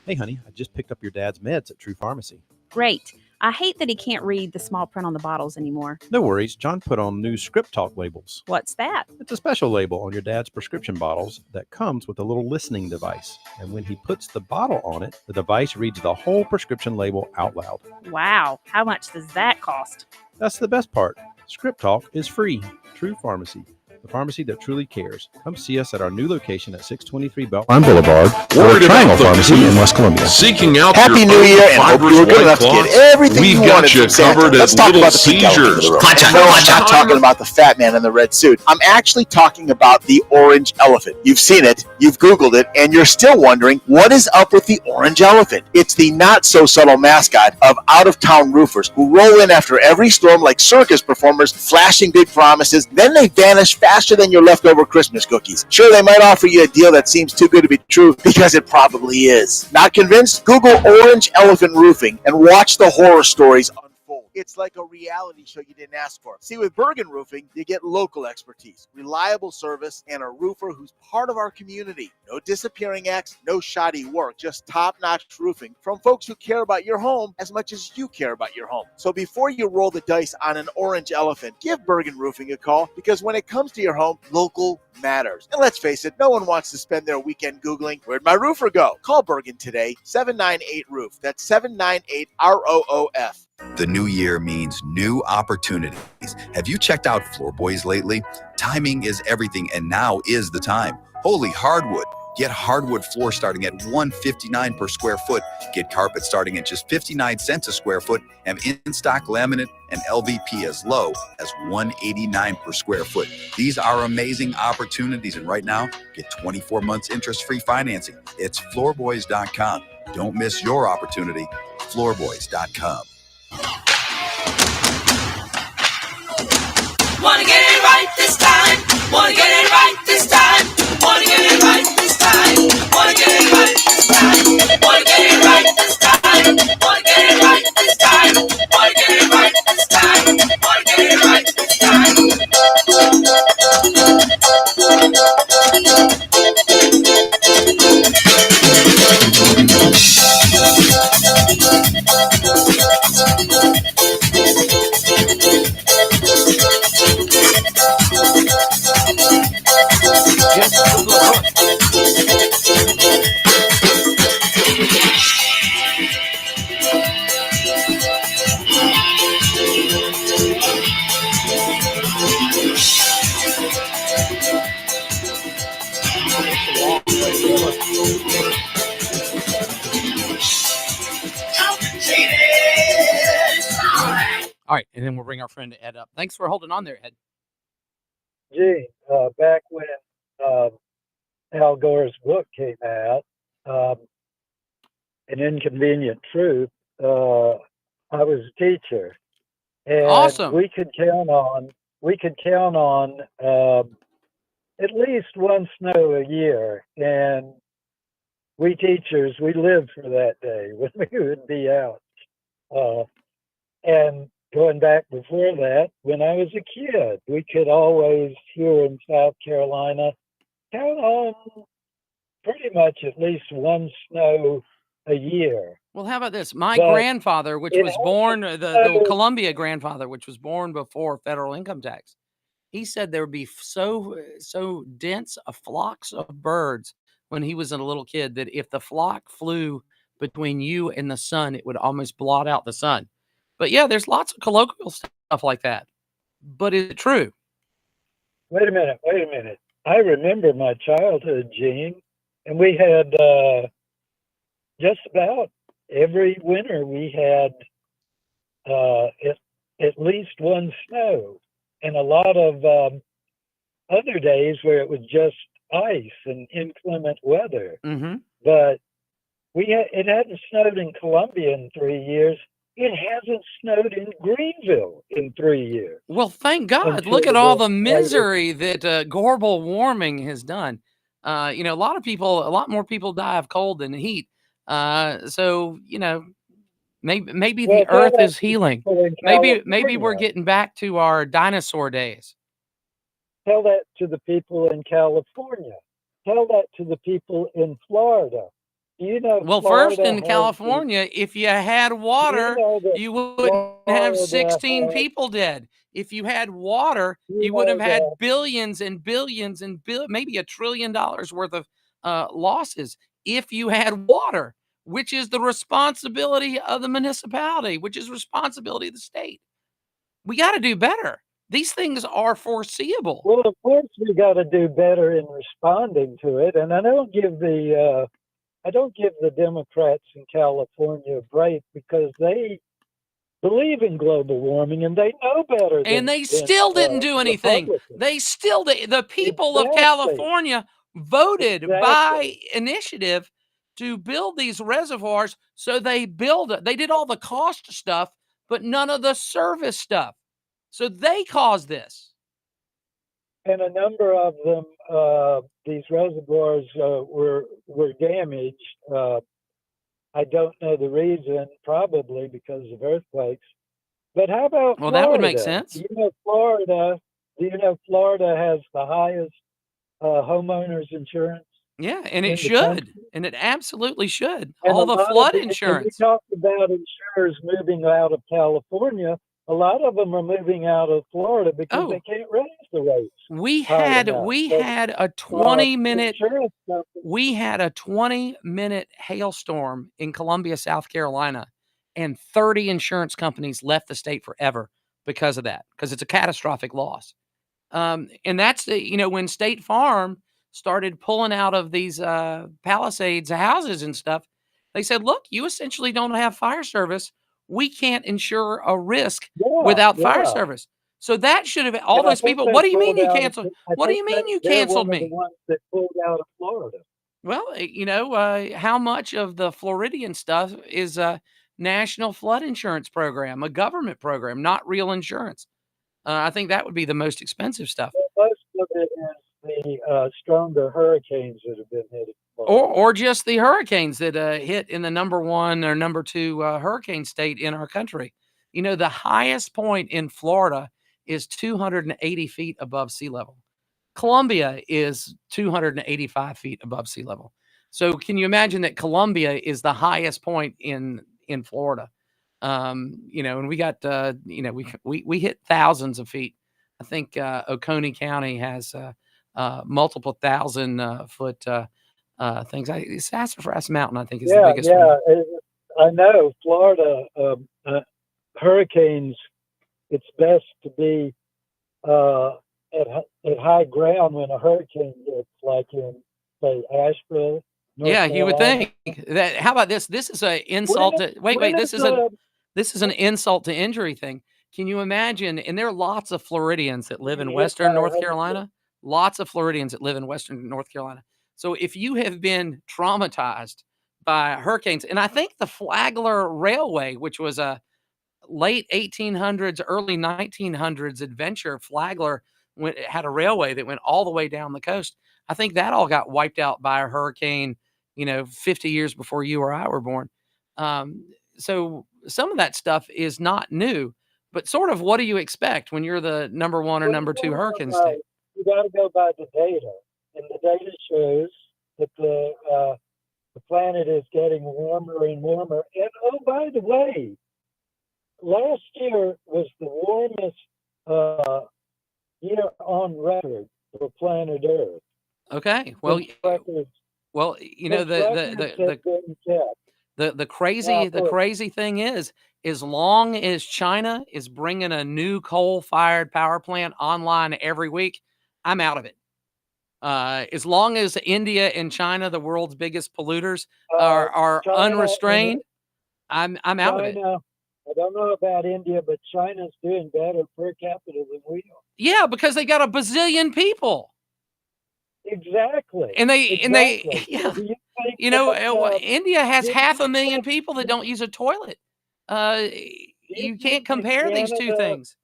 Hey, honey, I just picked up your dad's meds at True Pharmacy. Great. I hate that he can't read the small print on the bottles anymore. No worries. John put on new Script Talk labels. What's that? It's a special label on your dad's prescription bottles that comes with a little listening device. And when he puts the bottle on it, the device reads the whole prescription label out loud. Wow. How much does that cost? That's the best part. Script Talk is free. True Pharmacy, the pharmacy that truly cares. Come see us at our new location at 623 Beltline Boulevard or Triangle Pharmacy in West Columbia. Seeking out Happy New Year, and hope you were good enough to get everything you wanted from Santa. Let's talk about the pink elephant in the room. And no, I'm not talking about the fat man in the red suit. I'm actually talking about the orange elephant. You've seen it, you've Googled it, and you're still wondering what is up with the orange elephant. It's the not-so-subtle mascot of out-of-town roofers who roll in after every storm like circus performers, flashing big promises, then they vanish faster than your leftover Christmas cookies. Sure, they might offer you a deal that seems too good to be true, because it probably is. Not convinced? Google Orange Elephant Roofing and watch the horror stories unfold. It's like a reality show you didn't ask for. See, with Bergen Roofing, you get local expertise, reliable service, and a roofer who's part of our community. No disappearing acts, no shoddy work, just top-notch roofing from folks who care about your home as much as you care about your home. So before you roll the dice on an orange elephant, give Bergen Roofing a call, because when it comes to your home, local matters. And let's face it, no one wants to spend their weekend Googling, where'd my roofer go? Call Bergen today, 798-ROOF. That's 798-ROOF. The new year means new opportunities. Have you checked out Floorboys lately? Timing is everything, and now is the time. Holy hardwood. Get hardwood floor starting at $159 per square foot. Get carpet starting at just 59 cents a square foot, and in-stock laminate and LVP as low as $189 per square foot. These are amazing opportunities, and right now, get 24 months interest-free financing. It's floorboys.com. Don't miss your opportunity. Floorboys.com. Wanna get it right this time. Wanna get it right this time. Wanna get it right this time. Wanna get it right this time. Wanna get it right this time. Wanna get it right this time. Wanna get it right this time. Wanna get it right this time. All right, and then we'll bring our friend Ed up. Thanks for holding on there, Ed. Gee, back when Al Gore's book came out, An Inconvenient Truth, I was a teacher, and awesome. we could count on at least one snow a year, and we teachers, we lived for that day when we would be out. And going back before that, when I was a kid, we could always, here in South Carolina, count on pretty much at least one snow a year. Well, how about this? My But grandfather, which it was born, the hasn't Columbia grandfather, which was born before federal income tax, he said there would be so dense a flocks of birds when he was a little kid that if the flock flew between you and the sun, it would almost blot out the sun. But yeah, there's lots of colloquial stuff like that. But is it true? Wait a minute. Wait a minute. I remember my childhood, Gene, and we had just about every winter we had at least one snow, and a lot of other days where it was just ice and inclement weather. Mm-hmm. But it hadn't snowed in Columbia in 3 years. It hasn't snowed in Greenville in 3 years. Well, thank God. Look at all the misery that global warming has done. A lot more people die of cold than heat. So, maybe the earth is healing. Maybe we're getting back to our dinosaur days. Tell that to the people in California. Tell that to the people in Florida. Well, first in California, if you had water, you wouldn't have 16 people dead. If you had water, you would have had billions and billions and maybe $1 trillion worth of losses. If you had water, which is the responsibility of the municipality, which is responsibility of the state. We got to do better. These things are foreseeable. Well, of course, we got to do better in responding to it. And I don't give the Democrats in California a break because they believe in global warming and they know better. And they still didn't do anything. They still did. The people of California voted by initiative to build these reservoirs. So they build it. They did all the cost stuff, but none of the service stuff. So they caused this. And a number of them, these reservoirs were damaged. I don't know the reason, probably because of earthquakes. But how about Florida? That would make sense. Do you know Florida has the highest homeowners insurance? Yeah, and it should. And it absolutely should. And all the flood insurance. We talked about insurers moving out of California. A lot of them are moving out of Florida because they can't raise the rates. We had a 20-minute hailstorm in Columbia, South Carolina, and 30 insurance companies left the state forever because of that, because it's a catastrophic loss. And that's when State Farm started pulling out of these Palisades houses and stuff, they said, look, you essentially don't have fire service. We can't insure a risk without fire service. So that should have all those people. What do you mean you canceled? What do you mean you canceled me? The ones that pulled out of Florida. Well, how much of the Floridian stuff is a national flood insurance program, a government program, not real insurance? I think that would be the most expensive stuff. Well, most of it is the stronger hurricanes that have been hitting. Or just the hurricanes that hit in the number 1 or number 2 hurricane state in our country. The highest point in Florida is 280 feet above sea level. Columbia is 285 feet above sea level. So can you imagine that Columbia is the highest point in Florida? And we got, we hit thousands of feet. I think Oconee County has multiple thousand foot things. Sassafras Mountain, I think, is the biggest one. I know Florida hurricanes. It's best to be at high ground when a hurricane hits, like in say Asheville. North you would think that. How about this? This is an insult to this is an insult to injury thing. Can you imagine? And there are lots of Floridians that live in Western North Carolina. Lots of Floridians that live in Western North Carolina. So if you have been traumatized by hurricanes, and I think the Flagler Railway, which was a late 1800s, early 1900s adventure, Flagler had a railway that went all the way down the coast. I think that all got wiped out by a hurricane, 50 years before you or I were born. So some of that stuff is not new, but sort of what do you expect when you're the number 1 or number 2 hurricane state? You got to go by the data. And the data shows that the the planet is getting warmer and warmer. And oh, by the way, last year was the warmest year on record for planet Earth. Okay. Well, you know, the crazy thing is, as long as China is bringing a new coal-fired power plant online every week, I'm out of it. As long as India and China, the world's biggest polluters, are unrestrained, I'm out of it. I don't know about India, but China's doing better per capita than we are. Yeah, because they got a bazillion people. Exactly. And exactly. yeah. So India has 500,000 people that don't use a toilet. You can't compare these two things.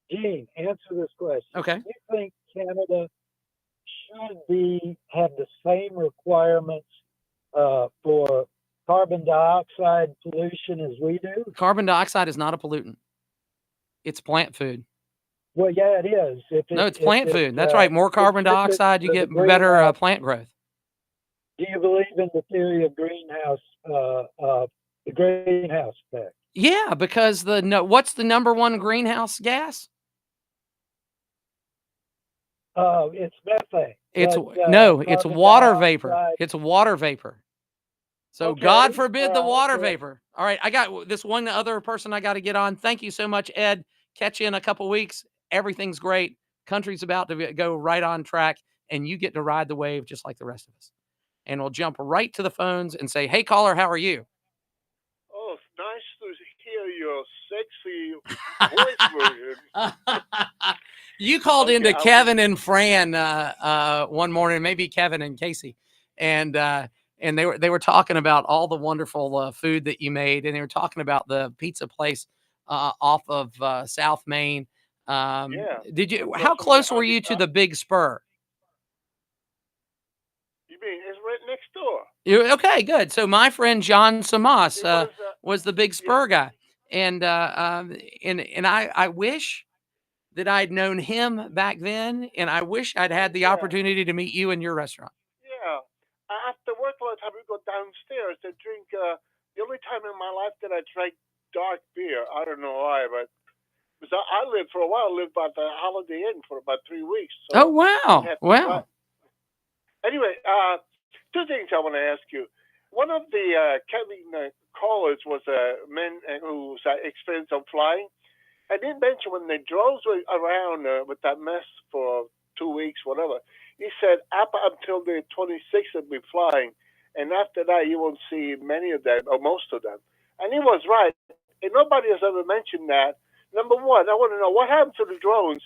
Gene, answer this question. Okay. Do you think Canada should have the same requirements for carbon dioxide pollution as we do? Carbon dioxide is not a pollutant. It's plant food. Well, yeah, it is. It's plant food. That's right. More carbon dioxide, you get better plant growth. Do you believe in the theory of greenhouse, the greenhouse effect? Yeah, because what's the number one greenhouse gas? It's methane. It's water vapor. It's water vapor. So okay. God forbid the water vapor. All right, I got this one other person I got to get on. Thank you so much, Ed. Catch you in a couple weeks. Everything's great. Country's about to go right on track, and you get to ride the wave just like the rest of us. And we'll jump right to the phones and say, hey, caller, how are you? Oh, it's nice to hear your sexy voice version. You called into Kevin and Fran one morning, maybe Kevin and Casey, and they were talking about all the wonderful food that you made, and they were talking about the pizza place off of South Main. Yeah. Did you? How close were you to the Big Spur? You mean it's right next door? Okay, good. So my friend John Samas was the Big Spur guy, and I wish that I'd known him back then, and I wish I'd had the opportunity to meet you in your restaurant. Yeah. After work a lot of time, we go downstairs to drink. The only time in my life that I drank dark beer, I don't know why, but because I lived for a while, lived by the Holiday Inn for about 3 weeks. So oh, wow. Wow. Anyway, two things I want to ask you. One of the callers was a man who's experienced on flying. I didn't mention when they drove around with that mess for 2 weeks, whatever. He said up until the 26th they'll be flying, and after that you won't see many of them or most of them. And he was right. And nobody has ever mentioned that. Number one, I want to know what happened to the drones.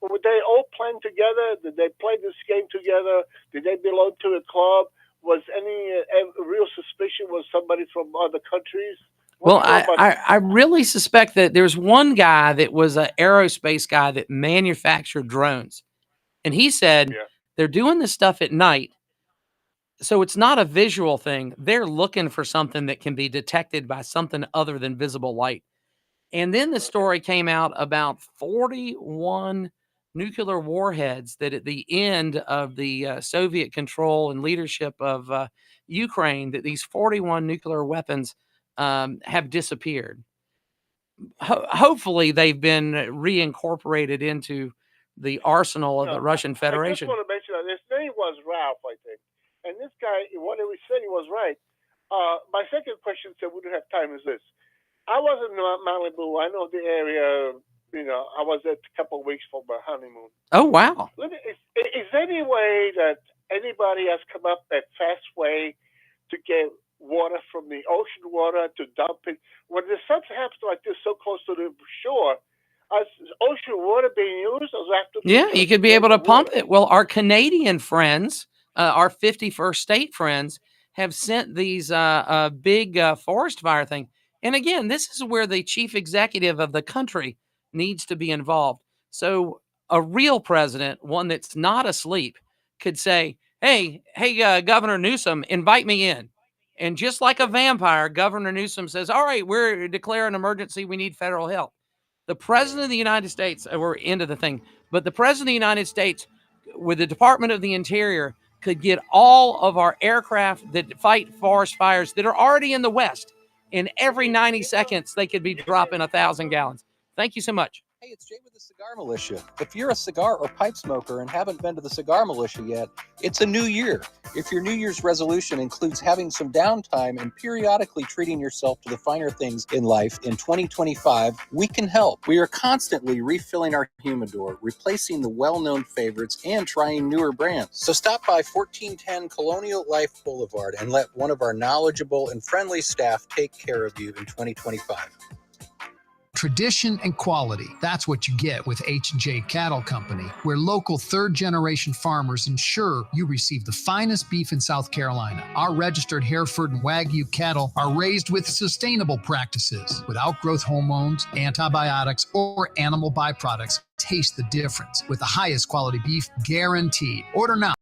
Were they all playing together? Did they play this game together? Did they belong to a club? Was any real suspicion was somebody from other countries? Well, I really suspect that there's one guy that was an aerospace guy that manufactured drones. And he said they're doing this stuff at night. So it's not a visual thing. They're looking for something that can be detected by something other than visible light. And then the story came out about 41 nuclear warheads that at the end of the Soviet control and leadership of Ukraine, that these 41 nuclear weapons have disappeared. Hopefully they've been reincorporated into the arsenal of the Russian Federation. I just want to mention that his name was Ralph, I think. And this guy, what he said, he was right. My second question, so we don't have time, is this. I was in Malibu. I know the area. You know, I was there a couple of weeks for my honeymoon. Oh, wow. Is there any way that anybody has come up a fast way to get water from the ocean water to dump it? When there's something happens like this so close to the shore, is ocean water being used? Or yeah, you could be able to pump it. Well, our Canadian friends, our 51st state friends, have sent these big forest fire thing. And again, this is where the chief executive of the country needs to be involved. So a real president, one that's not asleep, could say, hey, Governor Newsom, invite me in. And just like a vampire, Governor Newsom says, all right, we're declaring an emergency. We need federal help. The president of the United States, we're into the thing, but the president of the United States with the Department of the Interior could get all of our aircraft that fight forest fires that are already in the West, and every 90 seconds they could be dropping 1,000 gallons. Thank you so much. Hey, it's Jay with the Cigar Militia. If you're a cigar or pipe smoker and haven't been to the Cigar Militia yet, it's a new year. If your New Year's resolution includes having some downtime and periodically treating yourself to the finer things in life in 2025, we can help. We are constantly refilling our humidor, replacing the well-known favorites, and trying newer brands. So stop by 1410 Colonial Life Boulevard and let one of our knowledgeable and friendly staff take care of you in 2025. Tradition and quality. That's what you get with H&J Cattle Company, where local third-generation farmers ensure you receive the finest beef in South Carolina. Our registered Hereford and Wagyu cattle are raised with sustainable practices, without growth hormones, antibiotics, or animal byproducts. Taste the difference with the highest quality beef guaranteed. Order now